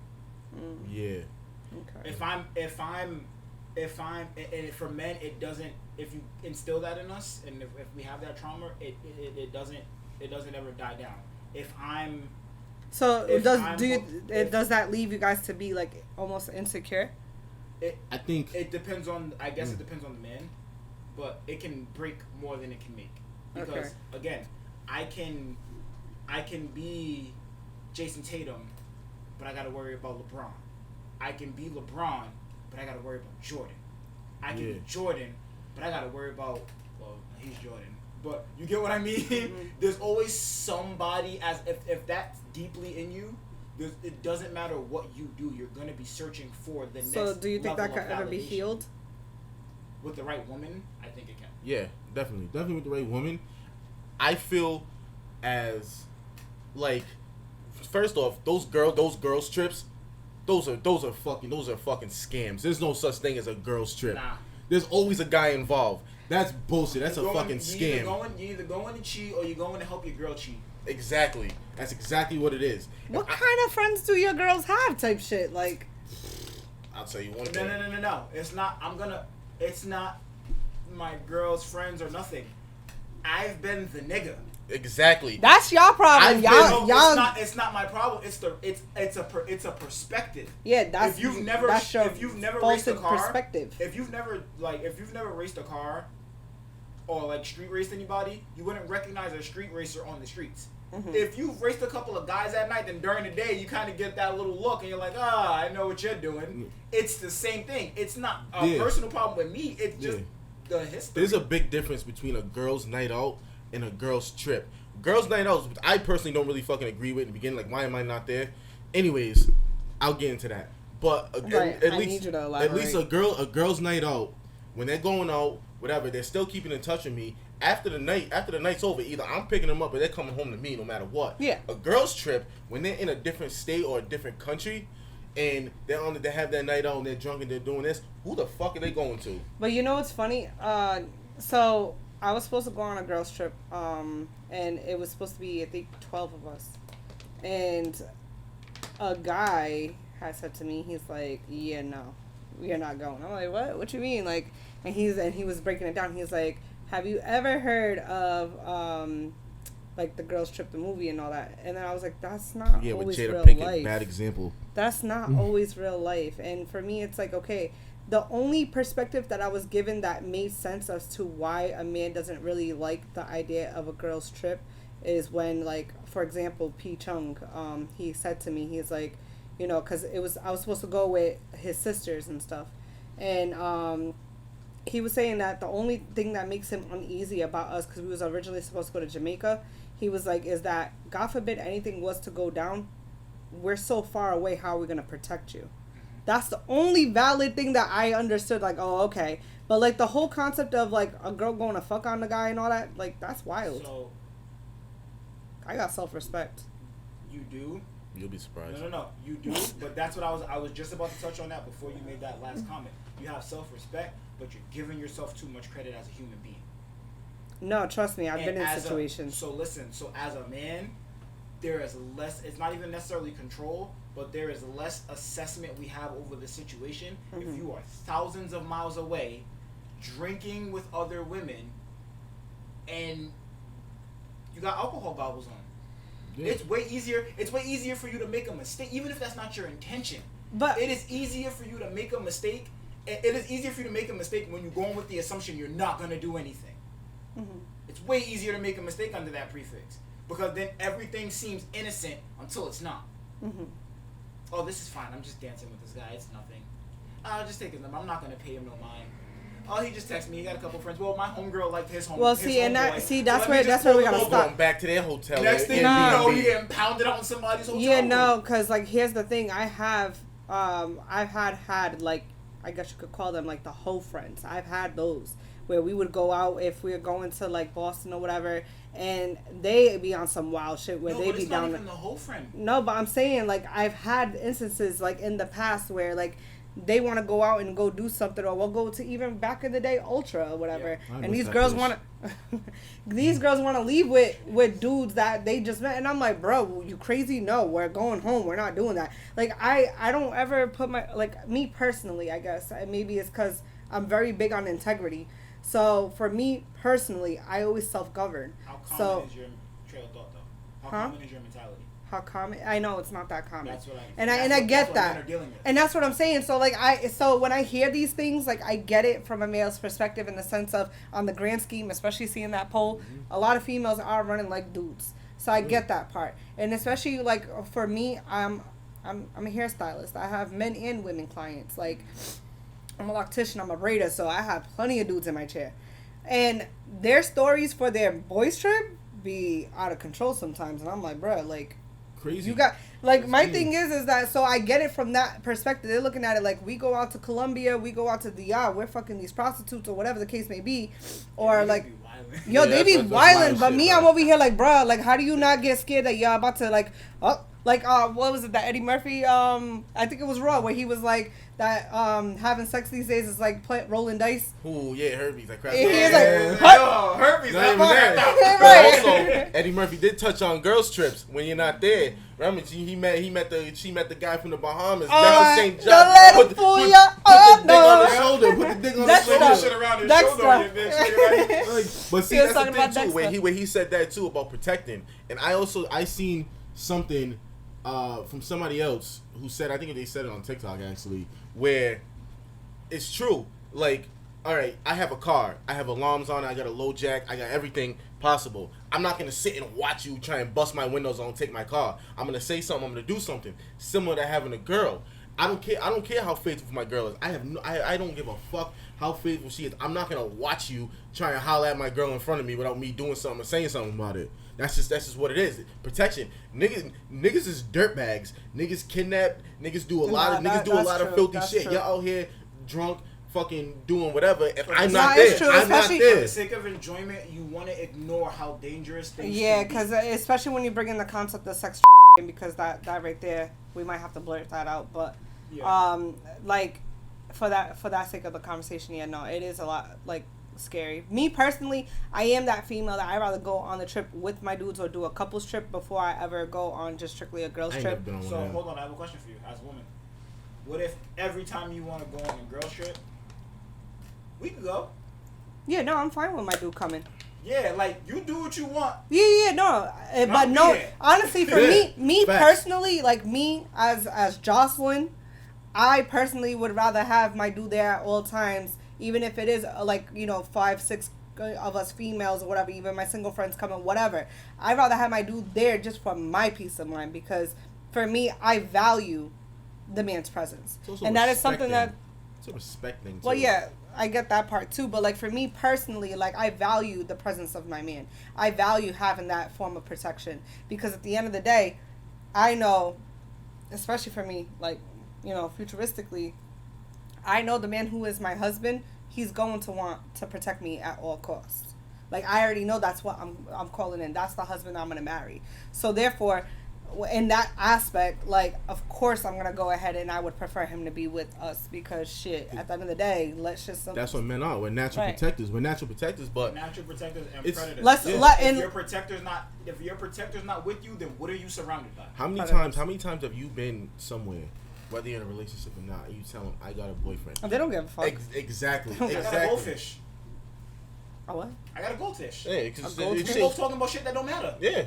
Yeah. Okay. If I'm and for men it doesn't, if you instill that in us and if we have that trauma, it doesn't ever die down. Does that leave you guys to be like almost insecure? I think it depends on. I guess it depends on the man, but it can break more than it can make. Because again, I can be Jason Tatum, but I got to worry about LeBron. I can be LeBron, but I got to worry about Jordan. I can be Jordan, but I got to worry about, well, he's Jordan. But you get what I mean? There's always somebody, as if that's deeply in you, it doesn't matter what you do, you're going to be searching for the next level. So do you think that could ever be healed? With the right woman, I think it can. Yeah, definitely. Definitely with the right woman. I feel as, like, first off, those girls trips, those are fucking scams. There's no such thing as a girls trip. Nah. There's always a guy involved. That's bullshit. That's a fucking scam. You're either going to cheat or you're going to help your girl cheat. Exactly. That's exactly what it is. What kind of friends do your girls have? Type shit. Like, I'll tell you one thing. No. It's not my girl's friends or nothing. I've been the nigga. Exactly. That's y'all problem. It's not my problem. It's a perspective. Yeah, that's if you've never raced a car. Perspective. If you've never raced a car or like street raced anybody, you wouldn't recognize a street racer on the streets. If you've raced a couple of guys at night, then during the day you kind of get that little look and you're like, I know what you're doing. It's the same thing. It's not a personal problem with me. It's just the history. There's a big difference between a girl's night out and a girl's trip. Girls' night out, I personally don't really fucking agree with in the beginning. Like, why am I not there? Anyways, I'll get into that. But at least a girl's night out, when they're going out, whatever, they're still keeping in touch with me. After the night's over, either I'm picking them up or they're coming home to me no matter what. Yeah. A girl's trip, when they're in a different state or a different country, and they have that night out and they're drunk and they're doing this, who the fuck are they going to? But you know what's funny? So I was supposed to go on a girls trip, and it was supposed to be, I think, 12 of us. And a guy had said to me, he's like, yeah, no, we're not going. I'm like, what? What you mean? Like, and he was breaking it down. He's like, have you ever heard of, like, the Girls Trip, the movie and all that? And then I was like, that's not always real life. Bad example. That's not always real life. And for me, it's like, okay, the only perspective that I was given that made sense as to why a man doesn't really like the idea of a girl's trip is when, like, for example, P. Chung, he said to me, he's like, you know, because I was supposed to go with his sisters and stuff. And he was saying that the only thing that makes him uneasy about us, because we was originally supposed to go to Jamaica, he was like, is that, God forbid anything was to go down, we're so far away, how are we going to protect you? That's the only valid thing that I understood, like, oh, okay. But, like, the whole concept of, like, a girl going to fuck on the guy and all that, like, that's wild. So, I got self-respect. You do? You'll be surprised. No, you do, but that's what I was just about to touch on that before you made that last comment. You have self-respect, but you're giving yourself too much credit as a human being. No, trust me, I've been in situations. So as a man, there is less, it's not even necessarily control, but there is less assessment we have over the situation. If you are thousands of miles away, drinking with other women, and you got alcohol goggles on. Yeah. It's way easier for you to make a mistake, even if that's not your intention. But it is easier for you to make a mistake. It is easier for you to make a mistake when you're going with the assumption you're not going to do anything. It's way easier to make a mistake under that prefix because then everything seems innocent until it's not. Mm-hmm. Oh, this is fine. I'm just dancing with this guy. It's nothing. I'll just take his number. I'm not gonna pay him no mind. Oh, he just texted me. He got a couple friends. Well, my homegirl liked his home. Well, his see, and homeboy. that's So where we gotta stop. Going back to their hotel. Next thing you know, you getting pounded out in somebody's hotel. Yeah, no, because like here's the thing. I've had like, I guess you could call them like the whole friends. I've had those where we would go out if we were going to like Boston or whatever, and they be on some wild shit where they be down. Not even the whole friend. No, but I'm saying like I've had instances like in the past where like they want to go out and go do something, or we'll go to even back in the day Ultra or whatever, and these girls want to these girls want to leave with dudes that they just met, and I'm like, bro, you crazy? No, we're going home. We're not doing that. Like I don't ever put my, like, me personally, I guess maybe it's because I'm very big on integrity. So for me personally, I always self-govern. How common is your trail of thought though? How common is your mentality? How common? I know it's not that common. That's what I get that. And that's what I'm saying. So like so when I hear these things, like I get it from a male's perspective in the sense of on the grand scheme, especially seeing that poll, a lot of females are running like dudes. So I get that part. And especially like for me, I'm a hairstylist. I have men and women clients. Like I'm a loctician, I'm a braider, so I have plenty of dudes in my chair. And their stories for their boys trip be out of control sometimes, and I'm like, bro, like, crazy. You got, like, my thing is that, so I get it from that perspective. They're looking at it like, we go out to Colombia, we go out to DR, we're fucking these prostitutes or whatever the case may be, or yeah, like, yo, they be wilding, but me, I'm over here like, bro, like, how do you not get scared that y'all about to like, what was it, that Eddie Murphy, I think it was Raw, where he was like, that having sex these days is like rolling dice. Ooh, yeah, herpes. Like crap. He was like, herpes. Not even that. Right. Also, Eddie Murphy did touch on girls' trips when you're not there. Remember, she met the guy from the Bahamas. That was St. John. Don't let him fool ya. Put the dick on the shoulder. Put the dick on the shoulder. Shit around his shoulder, bitch. But see, that's the thing too. When he said that too about protecting, and I seen something from somebody else who said, I think they said it on TikTok actually, where it's true. Like, all right, I have a car, I have alarms on it, I got a low jack, I got everything possible. I'm not gonna sit and watch you try and bust my windows on and take my car. I'm gonna say something. I'm gonna do something similar to having a girl. I don't care how faithful my girl is. I don't give a fuck how faithful she is. I'm not gonna watch you try and holler at my girl in front of me without me doing something or saying something about it. That's just what it is. Protection. Niggas is dirtbags. Niggas kidnap. Niggas do a lot of filthy shit. True. Y'all out here drunk, fucking doing whatever. If I'm No, not it's there, true, I'm not especially- there. For the sake of enjoyment, you want to ignore how dangerous things Yeah, can be. because especially when you bring in the concept of sex, because that right there, we might have to blurt that out. But like for that sake of the conversation, yeah, no, it is a lot like scary. Me personally, I am that female that I'd rather go on the trip with my dudes or do a couples trip before I ever go on just strictly a girls trip. So hold on, I have a question for you as a woman. What if every time you want to go on a girls trip, we can go? Yeah, no, I'm fine with my dude coming. Yeah, like you do what you want. Yeah, no, but no, honestly, for me Facts. personally, like me as Jocelyn, I personally would rather have my dude there at all times, even if it is like 5, 6 of us females or whatever, even my single friends coming, whatever. I'd rather have my dude there just for my peace of mind, because for me, I value the man's presence, and that is something that it's a respect thing too. Well, yeah, I get that part too, but like for me personally, like I value the presence of my man. I value having that form of protection, because at the end of the day, I know, especially for me, like futuristically, I know the man who is my husband, he's going to want to protect me at all costs. Like I already know that's what I'm calling in. That's the husband I'm gonna marry. So therefore, in that aspect, like of course I'm gonna go ahead and I would prefer him to be with us, because shit, at the end of the day, let's just that's what men are. We're natural protectors. We're natural protectors, but natural protectors and predators. If your protector's not with you, then what are you surrounded by? How many times have you been somewhere, whether you're in a relationship or not, and you tell them I got a boyfriend? They don't give a fuck. Exactly. I got a goldfish. A what? I got a goldfish. Yeah, because we both talking about shit that don't matter. Yeah.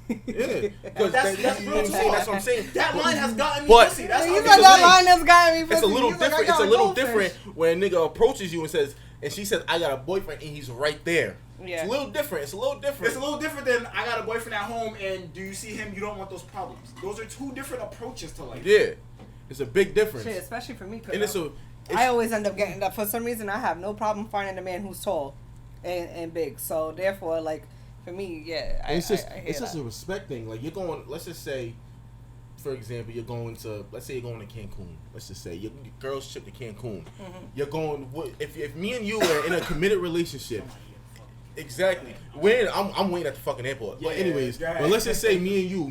Yeah, because that's you know what I'm saying. That's what I'm saying. That line has gotten me But- pussy. That's He how said me that pussy. line has got me pussy. It's a little He's like, different. I It's got a little goldfish. different when a nigga approaches you and says, and she says, "I got a boyfriend," and he's right there. Yeah. It's a little different. It's a little different. It's a little different than I got a boyfriend at home and do you see him? You don't want those problems. Those are two different approaches to life. Yeah, it's a big difference. Shit, especially for me. And I always end up getting that. For some reason, I have no problem finding a man who's tall and big. So therefore, like for me, yeah, it's just I hear it's just that. a respect thing. Like you're going. Let's just say, for example, you're going to. Let's say you're going to Cancun. Let's just say your girls trip to Cancun. You're going. If me and you are in a committed relationship. Exactly. I'm waiting at the fucking airport. Yeah, but anyways, yeah. but let's just say me and you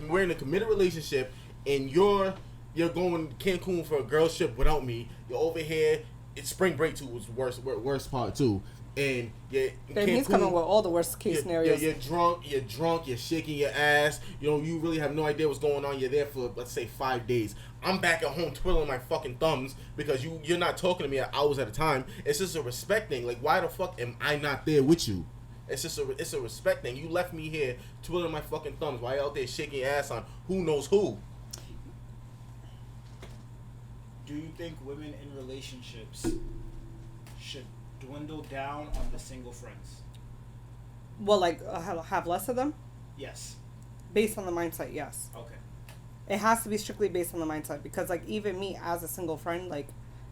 we're in a committed relationship, and you're going to Cancun for a girls trip without me. You're over here. It's spring break too. Was worst part too. And He's coming with all the worst case scenarios. You're drunk. You're shaking your ass. You know, you really have no idea what's going on. You're there for let's say 5 days. I'm back at home twiddling my fucking thumbs because you're not talking to me at hours at a time. It's just a respect thing. Like, why the fuck am I not there with you? It's a respect thing. You left me here twiddling my fucking thumbs. Why you out there shaking your ass on who knows who? Do you think women in relationships should dwindle down on the single friends? Well, like have less of them? Yes. Based on the mindset, yes. Okay. It has to be strictly based on the mindset because, like, even me as a single friend, like,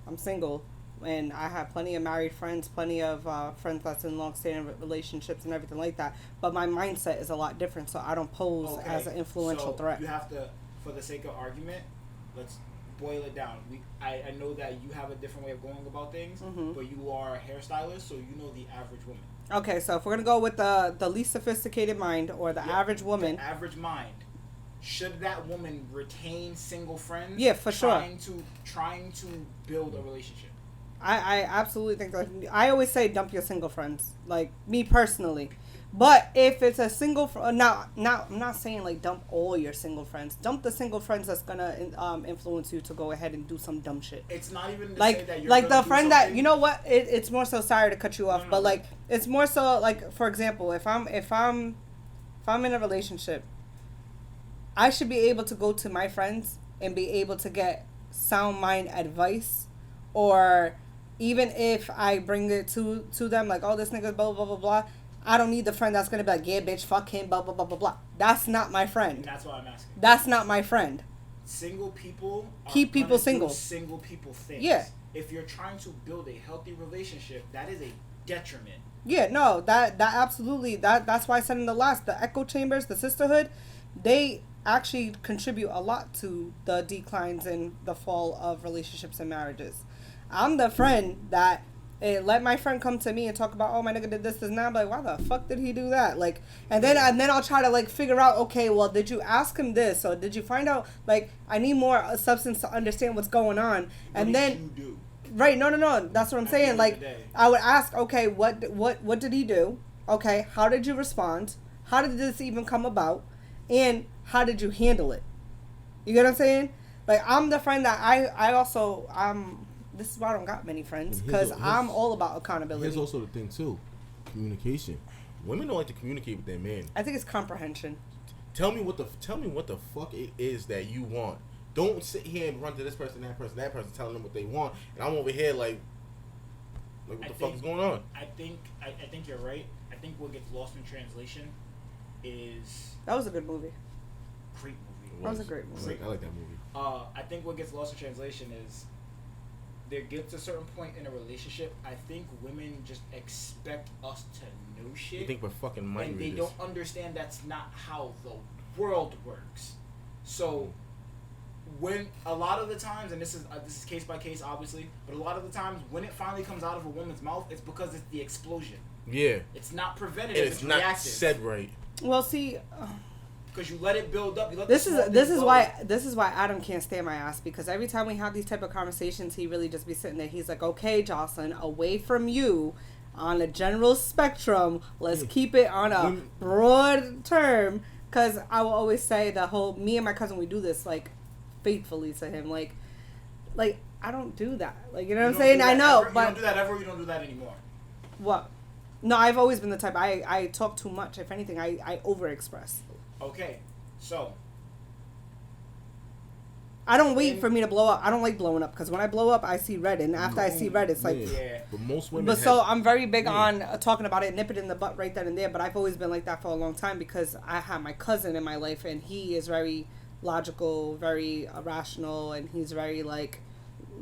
I'm single and I have plenty of married friends, plenty of friends that's in long-standing relationships and everything like that. But my mindset is a lot different, so I don't pose as an influential threat. You have to, for the sake of argument, let's boil it down. I know that you have a different way of going about things, but you are a hairstylist, so you know the average woman. Okay, so if we're gonna go with the least sophisticated mind or the average woman, the average mind, should that woman retain single friends? Yeah, for sure. Trying to build a relationship. I absolutely think that. I always say dump your single friends, like me personally. But if it's a single, now I'm not saying like dump all your single friends. Dump the single friends that's gonna influence you to go ahead and do some dumb shit. It's not even to like say that you're like gonna the do friend something. that you know what it's more so sorry to cut you off, No. but like it's more so like for example, if I'm in a relationship, I should be able to go to my friends and be able to get sound mind advice, or even if I bring it to them like, oh, this nigga blah blah blah blah. I don't need the friend that's gonna be like, yeah, bitch, fuck him, blah blah blah blah blah. That's not my friend. And that's why I'm asking. That's not my friend. Single people Keep people single. Single people things. Yeah. If you're trying to build a healthy relationship, that is a detriment. Yeah, no, that absolutely that's why I said in the last, the echo chambers, the sisterhood, they actually contribute a lot to the declines and the fall of relationships and marriages. I'm the friend that let my friend come to me and talk about, oh, my nigga did this and that. I'm like, why the fuck did he do that? Like, and then I'll try to like figure out, okay, well, did you ask him this, or did you find out? Like, I need more substance to understand what's going on, and then you do. right, no, that's what I'm saying. At the end Like, of the day. I would ask, okay, what did he do? Okay, how did you respond? How did this even come about? And how did you handle it? You get what I'm saying? Like, I'm the friend that I also this is why I don't got many friends, because I'm all about accountability. Here's also the thing too, communication. Women don't like to communicate with their man. I think it's comprehension. Tell me what the fuck it is that you want. Don't sit here and run to this person, that person, telling them what they want, and I'm over here like what the fuck is going on? I think you're right. I think what gets lost in translation is That was a good movie. great movie. That was a great movie. I like that movie. I think what gets lost in translation is there gets a certain point in a relationship. I think women just expect us to know shit. You think we're fucking mind and they readers? don't understand that's not how the world works. So when a lot of the times, and this is case by case obviously, but a lot of the times when it finally comes out of a woman's mouth, it's because it's the explosion. Yeah. It's not preventative. And it's not reactive. said right. Well, see, Because you let it build up. You let this the small is things go. why Adam can't stand my ass, because every time we have these type of conversations, he really just be sitting there. He's like, okay, Jocelyn, away from you, on a general spectrum, let's keep it on a broad term. Because I will always say me and my cousin, we do this like faithfully to him. Like I don't do that. Like, you know what I'm saying? I know, ever. but You don't do that ever. You don't do that anymore. what? No, I've always been the type. I talk too much. If anything, I overexpress. Okay, so I don't wait for me to blow up. I don't like blowing up because when I blow up, I see red, and after I see red, it's like. Yeah. But most women. But so I'm very big on talking about it, nip it in the butt right then and there. But I've always been like that for a long time because I have my cousin in my life, and he is very logical, very rational, and he's very like,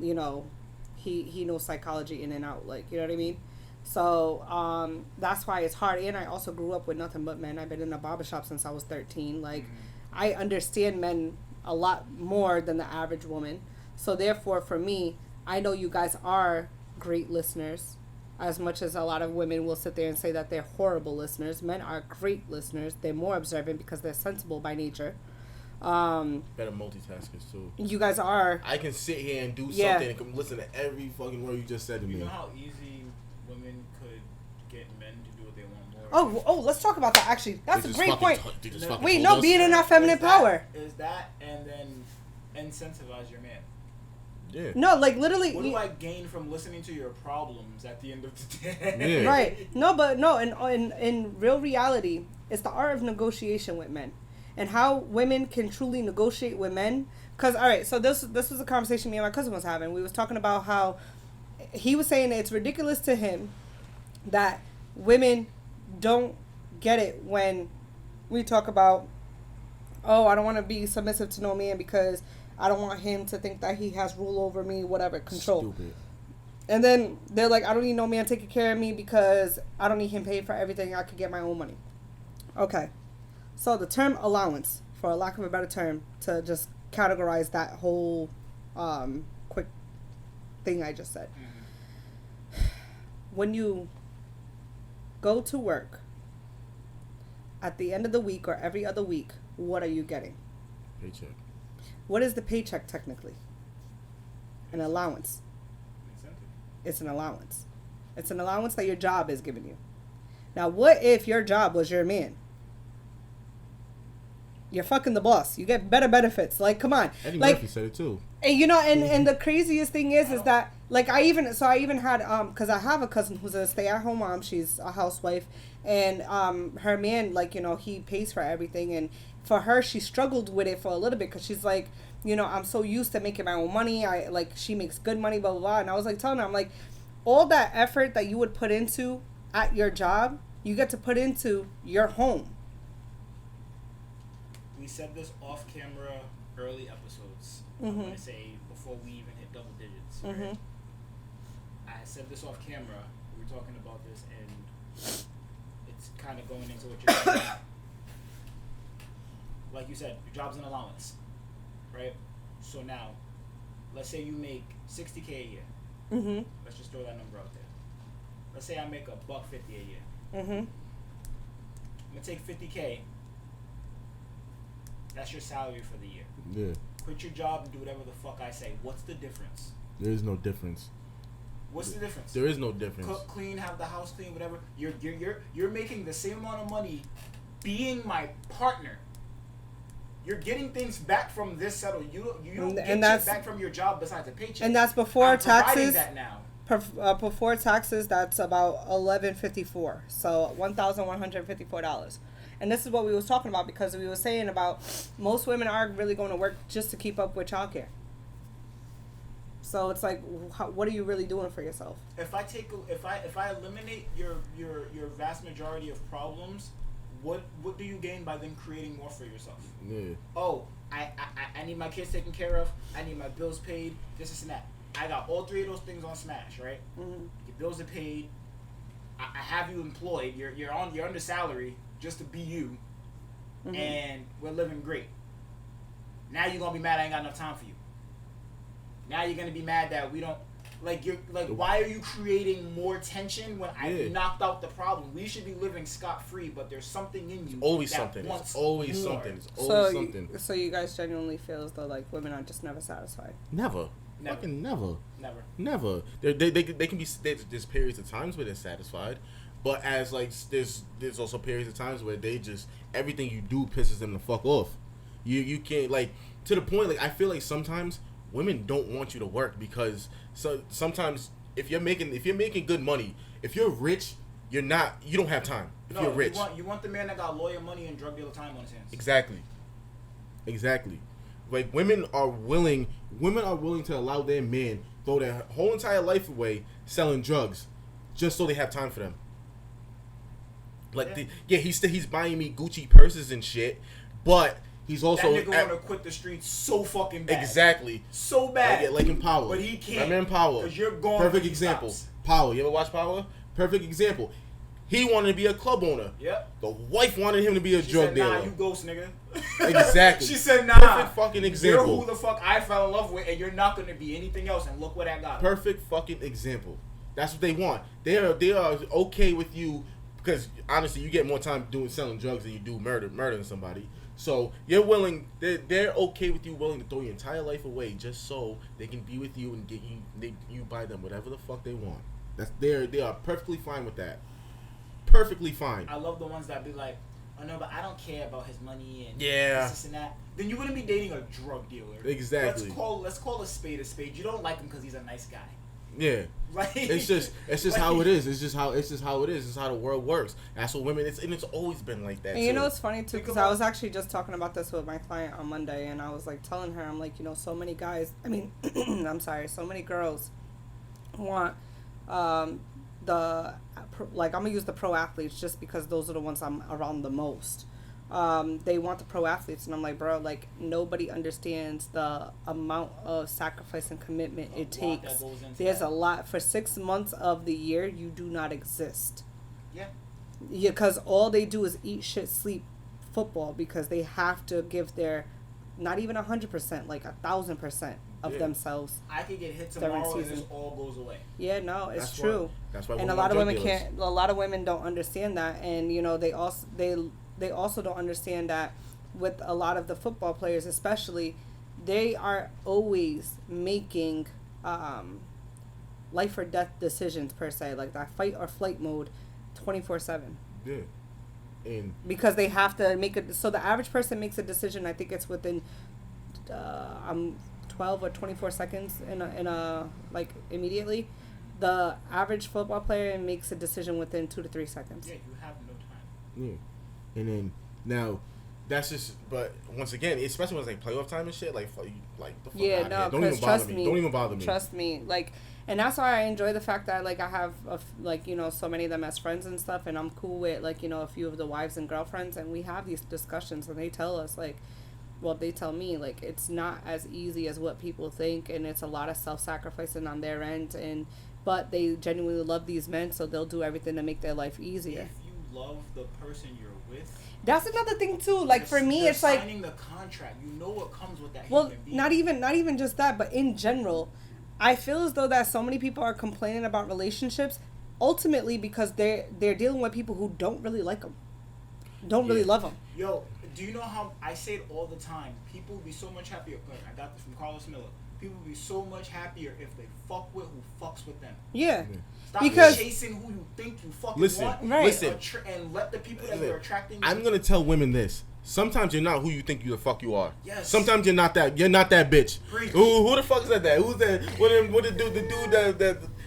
you know, he knows psychology in and out, like, you know what I mean. So that's why it's hard. And I also grew up with nothing but men. I've been in a barbershop since I was 13. Like, I understand men a lot more than the average woman. So therefore, for me, I know you guys are great listeners. As much as a lot of women will sit there and say that they're horrible listeners, men are great listeners. They're more observant because they're sensible by nature. Better multitaskers too. You guys are. I can sit here and do something and can listen to every fucking word you just said to me. You know how easy women could get men to do what they want more? Oh, let's talk about that. Actually, that's a great point. Wait, no, being in our feminine power. Is that, and then incentivize your man. Yeah. No, like literally. What do I gain from listening to your problems at the end of the day? Yeah. Right. No, but no. In real reality, it's the art of negotiation with men, and how women can truly negotiate with men. Cause all right, so this was a conversation me and my cousin was having. We was talking about how he was saying it's ridiculous to him that women don't get it when we talk about, oh, I don't want to be submissive to no man because I don't want him to think that he has rule over me, whatever, control. Stupid. And then they're like, I don't need no man taking care of me because I don't need him paid for everything. I could get my own money. Okay. So the term allowance, for lack of a better term, to just categorize that whole quick thing I just said. When you go to work at the end of the week or every other week, what are you getting? Paycheck. What is the paycheck technically? An allowance. It's an allowance. It's an allowance that your job is giving you. Now, what if your job was your man? You're fucking the boss. You get better benefits. Like, come on. Eddie like, Murphy said it too. And you know, and the craziest thing is that, like, I even had because I have a cousin who's a stay-at-home mom. She's a housewife, and her man, like, you know, he pays for everything, and for her, she struggled with it for a little bit because she's like, you know, I'm so used to making my own money. She makes good money, blah blah blah. And I was like telling her, I'm like, all that effort that you would put into at your job, you get to put into your home. We said this off camera early episodes. Mm-hmm. I'm gonna say before we even hit double digits. Mm-hmm. Right? I said this off camera. We were talking about this, and it's kind of going into what you're saying. Like you said, your job's an allowance, right? So now, let's say you make $60K a year. Mm-hmm. Let's just throw that number out there. Let's say I make $150 a year. Mm-hmm. I'm gonna take $50K. That's your salary for the year. Yeah. Quit your job and do whatever the fuck I say. What's the difference? There is no difference. What's the difference? There is no difference. Cook, clean, have the house clean, whatever. You're making the same amount of money being my partner. You're getting things back from this settle. You don't get shit back from your job besides a paycheck. And that's before I'm taxes. That now. Before taxes, that's about $1,154. So $1,154. And this is what we was talking about because we were saying about most women are really going to work just to keep up with childcare. So it's like, what are you really doing for yourself? If I eliminate your vast majority of problems, what do you gain by then creating more for yourself? Yeah. Oh, I need my kids taken care of. I need my bills paid. This and that. I got all three of those things on Smash, right? Mm-hmm. Your bills are paid. I have you employed. You're under salary just to be you, mm-hmm. and we're living great. Now you're gonna be mad I ain't got enough time for you. Now you're gonna be mad that we don't why are you creating more tension when I knocked out the problem? We should be living scot-free, but there's something in you. Always something. It's always something. It's always something. So you guys genuinely feel as though like women are just never satisfied? Never. Fucking never. Never. They can be. There's periods of times where they're satisfied, but as like there's also periods of times where they just everything you do pisses them the fuck off. You can't like to the point like I feel like sometimes women don't want you to work because sometimes if you're making good money, if you're rich, you don't have time if you're rich. You want the man that got lawyer money and drug dealer time on his hands. Exactly. Like women are willing to allow their man throw their whole entire life away selling drugs just so they have time for them. Like he's buying me Gucci purses and shit, but he's also that nigga wanna quit the streets so fucking bad. Exactly. So bad. Like in Power. But he can't. Remember in Power. Because you're gone. Perfect example. Stops. Power. You ever watch Power? Perfect example. He wanted to be a club owner. Yep. The wife wanted him to be a drug dealer. Nah, you ghost, nigga. Exactly. She said, nah. Perfect fucking example. You're who the fuck I fell in love with, and you're not gonna be anything else. And look what I got. Perfect fucking example. That's what they want. They are okay with you because honestly, you get more time selling drugs than you do murdering somebody. So you're willing. They're okay with you willing to throw your entire life away just so they can be with you and get you. You buy them whatever the fuck they want. They are perfectly fine with that. Perfectly fine. I love the ones that be like, oh no, but I don't care about his money and this and that. Then you wouldn't be dating a drug dealer. Exactly. Let's call a spade a spade. You don't like him because he's a nice guy. Yeah. Right. It's just like, how it is. It's just how it is. It's how the world works. That's what women. It's always been like that. And you know it's funny too because I was actually just talking about this with my client on Monday, and I was like telling her, I'm like, so many guys. I mean, I'm sorry, so many girls want I'm gonna use the pro athletes just because those are the ones I'm around the most. They want the pro athletes, and I'm like, bro, like nobody understands the amount of sacrifice and commitment it takes. There's a lot. For 6 months of the year, you do not exist. Yeah, because all they do is eat, shit, sleep, football, because they have to give their not even 100%, like 1,000% of themselves. I could get hit tomorrow and this all goes away. Yeah, no, it's true. That's why. And a lot of women can't. A lot of women don't understand that, and they also don't understand that with a lot of the football players, especially, they are always making life or death decisions per se, like that fight or flight mode, 24/7. Yeah. And because they have to make it. So the average person makes a decision. I think it's within 12 or 24 seconds in a like immediately. The average football player makes a decision within 2 to 3 seconds. Yeah, you have no time. Yeah. And then now that's just, but once again, especially when it's like playoff time and shit, like the fuck yeah, no, because trust me, don't even bother me. Trust me, like, and that's why I enjoy the fact that like I have so many of them as friends and stuff, and I'm cool with a few of the wives and girlfriends, and we have these discussions, and they tell us they tell me it's not as easy as what people think, and it's a lot of self-sacrificing on their end, but they genuinely love these men, so they'll do everything to make their life easier. If you love the person you're with, that's another thing too. Like for me, it's like signing the contract. You know what comes with that. Well, not even just that, but in general, I feel as though that so many people are complaining about relationships, ultimately because they're dealing with people who don't really like them, don't really love them. Yo, do you know how I say it all the time? People would be so much happier. I got this from Carlos Miller. People would be so much happier if they fuck with who fucks with them. Yeah. Stop because chasing who you think you fucking want. Right. Listen. And let the people that you're attracting. I'm gonna tell women this. Sometimes you're not who you think the fuck you are. Yes. Sometimes you're not that bitch. Who the fuck said that? Who's that? What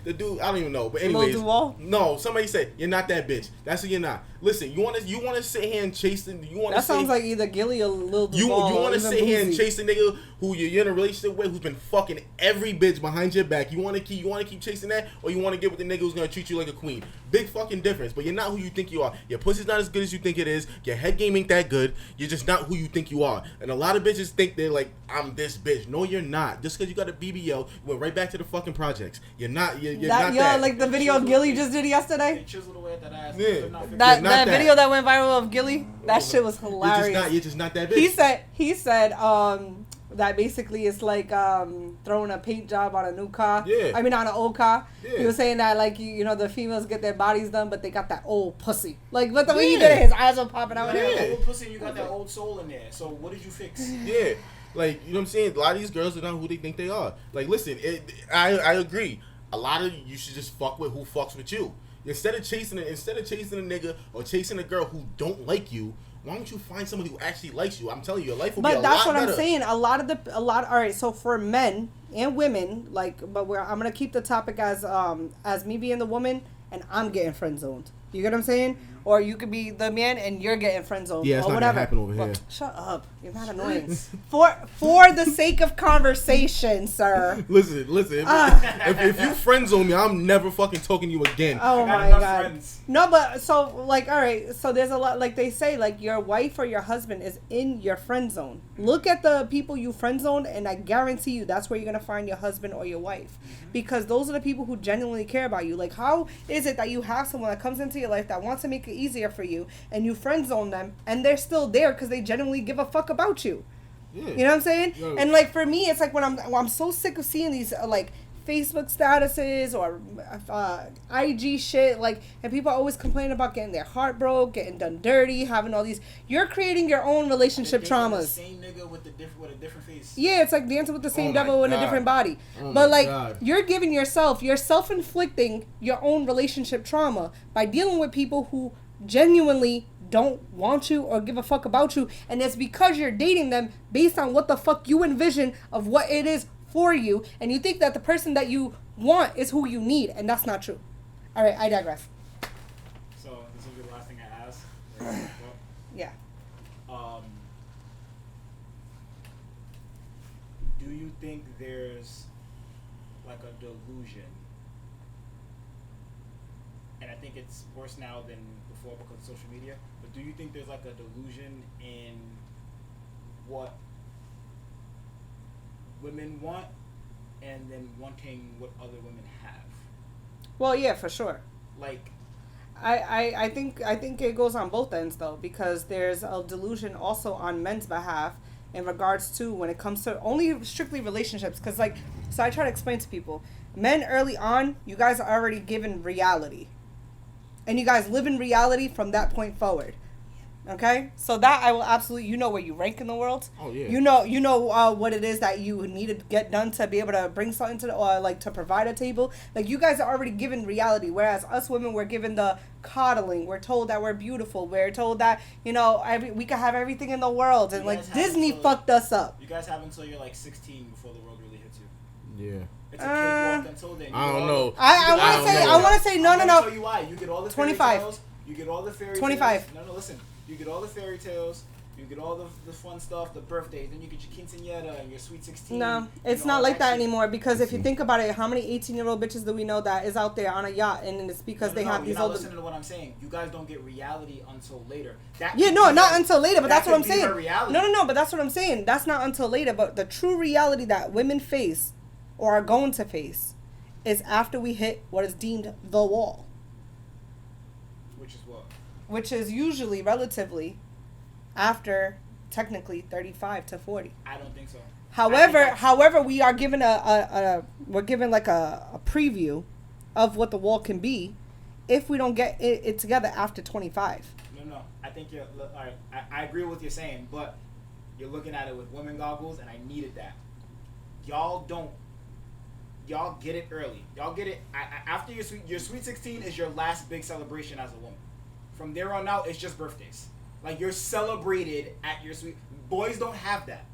the dude I don't even know. But anyways, no. Somebody said you're not that bitch. That's who you're not. Listen, you want to sit here and chase them. That sounds like either Gilly or Lil Duval. You want to sit here and chase a nigga who you're in a relationship with, who's been fucking every bitch behind your back. You want to keep chasing that, or you want to get with the nigga who's gonna treat you like a queen. Big fucking difference. But you're not who you think you are. Your pussy's not as good as you think it is. Your head game ain't that good. You're just not who you think you are. And a lot of bitches think they're like, I'm this bitch. No, you're not. Just because you got a BBL, you went right back to the fucking projects. You're not. You're not that. Like the video Gilly just did yesterday. Chiseled away at that ass. Yeah. That video that went viral of Gilly, that shit was hilarious. You're just not that bitch. He said that basically it's like throwing a paint job on a new car. Yeah. I mean on an old car. Yeah. He was saying that the females get their bodies done, but they got that old pussy. Like but the way he did it, his eyes were popping out. You got that old pussy and you got that old soul in there. So what did you fix? Yeah. Like, you know what I'm saying? A lot of these girls are not who they think they are. Like, listen, I agree. A lot of you should just fuck with who fucks with you. Instead of chasing a nigga or chasing a girl who don't like you, why don't you find somebody who actually likes you? I'm telling you, your life will be a lot better. But that's what I'm saying. All right. So for men and women, I'm gonna keep the topic as me being the woman and I'm getting friend zoned You get what I'm saying? Or you could be the man and you're getting friend zoned. Yeah, it's or not whatever. gonna happen over here. Shut up. You're not annoying. For the sake of conversation, sir. Listen. If you friend zone me, I'm never fucking talking to you again. Oh my god. Friends. No, but so like, all right. So there's a lot. Like they say, like your wife or your husband is in your friend zone. Look at the people you friend zoned, and I guarantee you that's where you're gonna find your husband or your wife, because those are the people who genuinely care about you. Like, how is it that you have someone that comes into your life that wants to make it easier for you, and you friend zone them, and they're still there because they genuinely give a fuck about you? Yeah. You know what I'm saying? Yeah. And like for me, it's like when I'm so sick of seeing these like Facebook statuses or IG shit, like, and people always complain about getting their heart broke, getting done dirty, having all these. You're creating your own relationship traumas. The same nigga with a different face. Yeah, it's like dancing with the same devil in a different body. But like, you're giving you're self-inflicting your own relationship trauma by dealing with people who genuinely don't want you or give a fuck about you, and it's because you're dating them based on what the fuck you envision of what it is for you, and you think that the person that you want is who you need, and that's not true. All right, I digress. So this will be the last thing I ask. Yeah. Do you think there's like a delusion? And I think it's worse now than before because of social media. But do you think there's like a delusion in what women want and then wanting what other women have? Well, yeah, for sure. Like, I think it goes on both ends though, because there's a delusion also on men's behalf in regards to when it comes to only strictly relationships. Because like, so I try to explain to people, men early on, you guys are already given reality, and you guys live in reality from that point forward. Okay, so that I will absolutely, you know where you rank in the world. Oh yeah. You know what it is that you need to get done to be able to bring something to the, or like to provide a table. Like you guys are already given reality, whereas us women, we're given the coddling. We're told that we're beautiful. We're told that we can have everything in the world, and like Disney fucked us up. You guys have until you're like 16 before the world really hits you. Yeah. It's a cakewalk until then. I don't know. I want to say no. I'll tell you why. You get all the 25. Tales, you get all the fairy 25. Tales. No, listen. You get all the fairy tales, you get all the fun stuff, the birthdays, then you get your quinceañera and your sweet 16. No, it's not like that anymore, because if you think about it, how many 18-year-old bitches do we know that is out there on a yacht, and it's because they have these you're not older... listening to what I'm saying. You guys don't get reality until later. Not until later, but that's what I'm saying. No, but that's what I'm saying. That's not until later, but the true reality that women face or are going to face is after we hit what is deemed the wall. Which is what? Which is usually relatively after technically 35 to 40. I don't think so. However, we are given we're given like a preview of what the wall can be if we don't get it together after 25. No. I think you're all right. I agree with what you're saying, but you're looking at it with women goggles, and I needed that. Y'all get it early. Y'all get it after your sweet 16 is your last big celebration as a woman. From there on out, it's just birthdays. Like, you're celebrated at your sweet... Boys don't have that.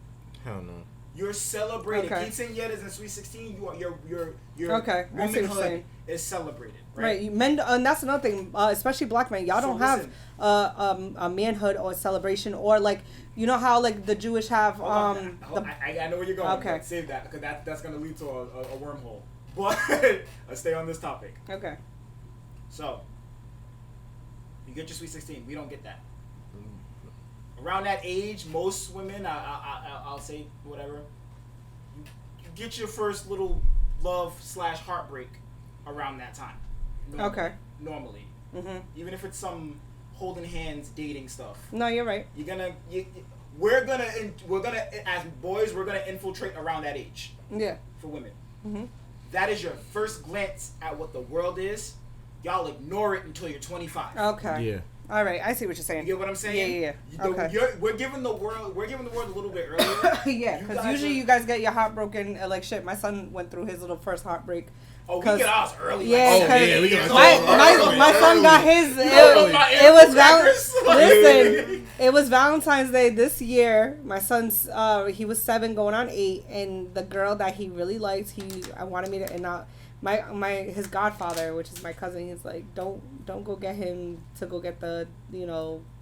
Hell no. You're celebrated. Okay. Quinceañeras and sweet 16, your okay. womanhood is celebrated. Right? Men, and that's another thing, especially black men. Y'all don't have a manhood or a celebration, or like, you know how like the Jewish have... I know where you're going. Okay. Save that, because that's going to lead to a wormhole. But let's stay on this topic. Okay. So... You get your sweet 16. We don't get that. Around that age, most women, I'll say whatever, you get your first little love/heartbreak around that time. Okay. Normally. Mm-hmm. Even if it's some holding hands, dating stuff. No, you're right. We're gonna as boys, we're gonna infiltrate around that age. Yeah. For women. Mm-hmm. That is your first glance at what the world is. Y'all ignore it until you're 25. Okay. Yeah. All right, I see what you're saying. You get what I'm saying? Yeah. Okay. We're giving the world a little bit earlier. Yeah, because usually you guys get your heart broken like shit. My son went through his little first heartbreak. Oh, we get ours early. Yeah, we get my son got his. It was Valentine's Day this year. My son's he was 7 going on 8, and the girl that he really liked, I wanted me to his godfather, which is my cousin, he's like, don't go get him to go get the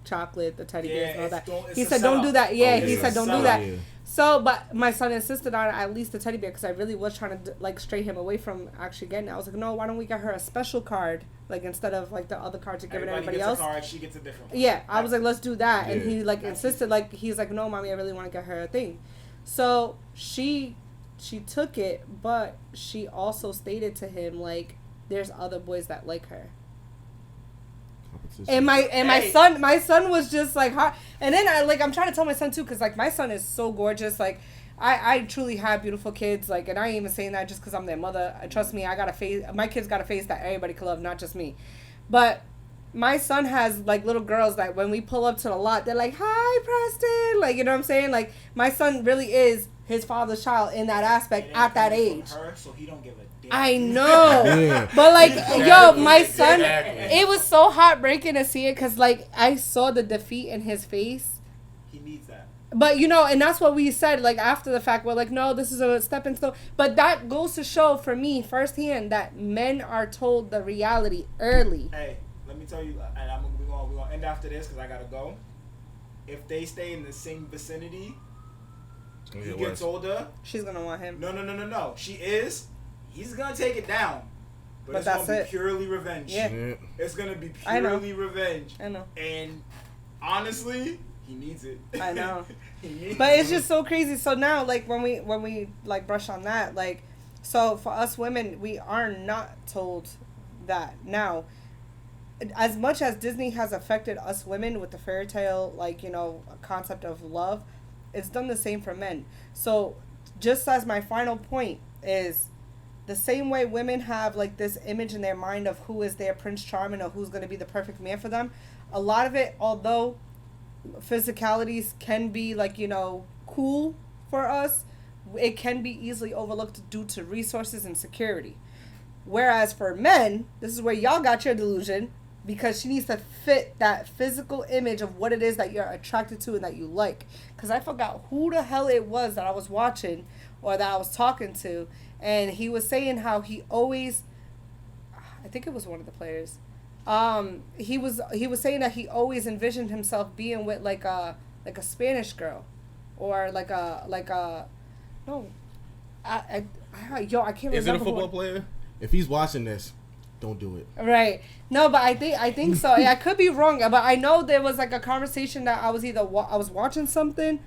chocolate, the teddy bears and all that. He said don't do that. Yeah, he said don't do that. So, but my son insisted on at least the teddy bear because I really was trying to like stray him away from actually getting it. I was like, no, why don't we get her a special card, like instead of like the other cards you're giving everybody else. A card, she gets a different one. Yeah, I was like, let's do that, and he like insisted, like he's like, no, mommy, I really want to get her a thing. So she took it, but she also stated to him like, there's other boys that like her. And my son was just like hot. And then I'm trying to tell my son too, because like my son is so gorgeous. Like I truly have beautiful kids. Like, and I ain't even saying that just because I'm their mother. Trust me, I got a face. My kids got a face that everybody can love, not just me. But my son has like little girls that when we pull up to the lot, they're like, "Hi, Preston." Like, you know what I'm saying? Like my son really is his father's child in that aspect at that age. Her, so he don't give a damn. I know, but like, yo, my son, it was so heartbreaking to see it because like I saw the defeat in his face. He needs that. But and that's what we said. Like after the fact, we're like, no, this is a stepping stone. But that goes to show for me firsthand that men are told the reality early. Hey, let me tell you, and we're gonna end after this because I gotta go. If they stay in the same vicinity, he gets older. She's gonna want him. No. She is. He's gonna take it down, but it's gonna be purely revenge. Yeah. It's gonna be purely revenge. I know. And honestly, he needs it. I know. But it's just so crazy. So now, like when we like brush on that, like, so for us women, we are not told that now. As much as Disney has affected us women with the fairy tale, like, concept of love, it's done the same for men. So just as my final point is, the same way women have like this image in their mind of who is their Prince Charming or who's going to be the perfect man for them, a lot of it, although physicalities can be like, cool for us, it can be easily overlooked due to resources and security. Whereas for men, this is where y'all got your delusion, because she needs to fit that physical image of what it is that you're attracted to and that you like. Because I forgot who the hell it was that I was watching or that I was talking to, and he was saying how he always, I think it was one of the players, he was saying that he always envisioned himself being with like a Spanish girl, or I can't remember. Is it a football player? If he's watching this, don't do it. Right. No, but I think so. I could be wrong, but I know there was like a conversation that I was either I was watching something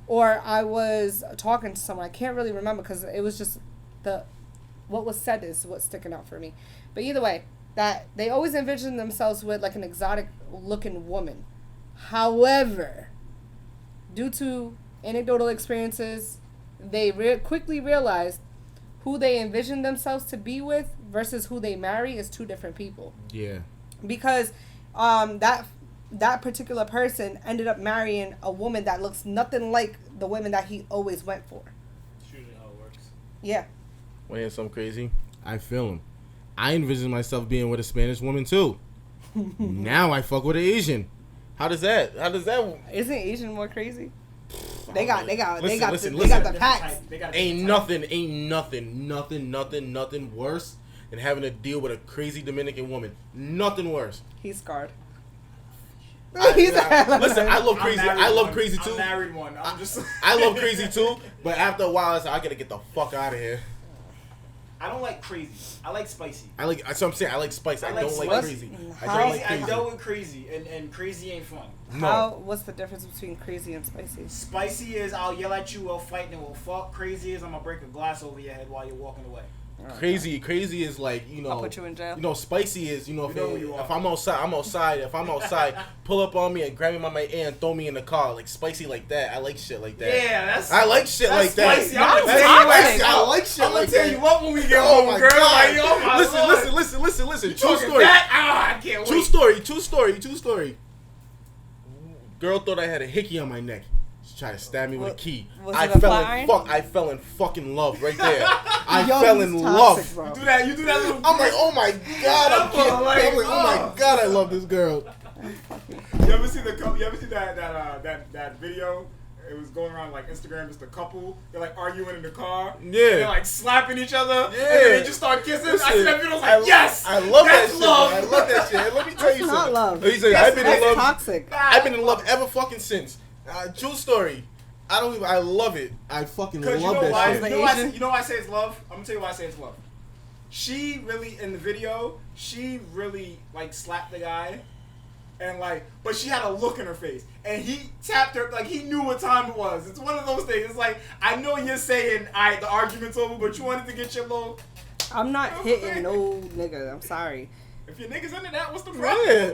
or I was talking to someone. I can't really remember because it was just what was said is what's sticking out for me. But either way, that they always envision themselves with like an exotic looking woman. However, due to anecdotal experiences, they quickly realized who they envision themselves to be with versus who they marry is two different people. Yeah. Because that particular person ended up marrying a woman that looks nothing like the women that he always went for. That's usually how it works. Yeah. Want to hear something crazy? I feel him. I envision myself being with a Spanish woman too. Now I fuck with an Asian. How does that? Isn't Asian more crazy? They got the packs. Ain't nothing worse than having to deal with a crazy Dominican woman. Nothing worse. He's scarred. Listen, I love crazy. I love crazy too. I'm married one. I love crazy too, but after a while, I gotta get the fuck out of here. I don't like crazy. I like spicy. That's what I'm saying. I like spice. I don't like crazy. I dealt with crazy, and crazy ain't fun. No. What's the difference between crazy and spicy? Spicy is I'll yell at you, we'll fight, and we'll fuck. Crazy is I'm gonna break a glass over your head while you're walking away. Crazy is like, I'll put you in jail. Spicy is, if I'm outside, pull up on me and grab me by my ear and throw me in the car. Like, spicy like that. I like shit like that. Yeah, I like shit like spicy. that. I like shit I'm like gonna tell you what when we get home, girl. Listen. True story. I can't wait. True story. Girl thought I had a hickey on my neck. She tried to stab me with a key. I fell in fucking love right there. I fell in love. Bro. You do that little. I'm like, oh my god, I'm like, oh my god, I love this girl. You ever see that video? it was going around like Instagram, just a couple. They're like arguing in the car. Yeah. And they're like slapping each other. Yeah. And then they just start kissing. I see that video. I was like, yes. I love that that's shit. love. I love that shit. Let me tell you That's not something. love. He said, I've been in That's love. toxic. I've been in love ever fucking since. True story. I love it. I fucking love Because you know that why? shit. You know why I say it's love? I'm gonna tell you why I say it's love. She really in the video, she really like slapped the guy, and like, but she had a look in her face, and he tapped her like he knew what time it was. It's one of those things. It's like I know you're saying, "Alright, the argument's over," but you wanted to get your little. I'm not hitting no nigga. I'm sorry. If your niggas into that, what's the problem? Yeah.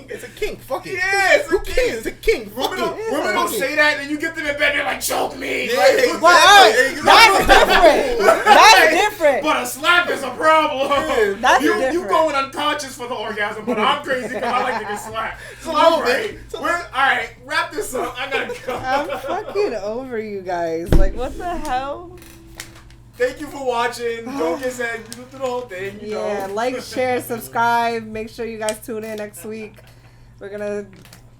It's a kink. Fuck it. Yeah, it's a Who kink. cares? It's a kink. Fuck Women it. don't say that, and you get them in bed, they're like, choke me. Yeah, Like, exactly. That's different. That's different. But a slap is a problem. Yeah, that's you different. going unconscious for the orgasm, but I'm crazy because I like to get slapped. It's a little Alright, bit. alright, wrap this up. I gotta go. I'm fucking over you guys. Like, what the hell? Thank you for watching. Don't get sad. You do the whole thing. You Yeah, know. like, share, subscribe. Make sure you guys tune in next week. We're gonna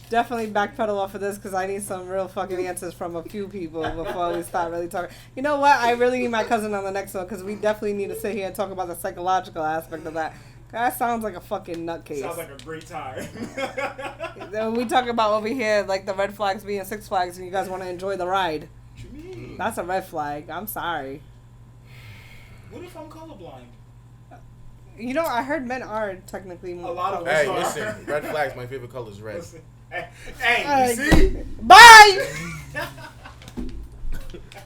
definitely backpedal off of this because I need some real fucking answers from a few people before we start really talking. You know what? I really need my cousin on the next one because we definitely need to sit here and talk about the psychological aspect of that. That sounds like a fucking nutcase. Sounds like a great time. Then we talk about over here like the red flags being Six Flags and you guys want to enjoy the ride. What you mean? That's a red flag. I'm sorry. What if I'm colorblind? You know, I heard men are technically more. A lot of Hey, us are. listen. Red flags. My favorite color is red. Hey, Alright. you see? Bye!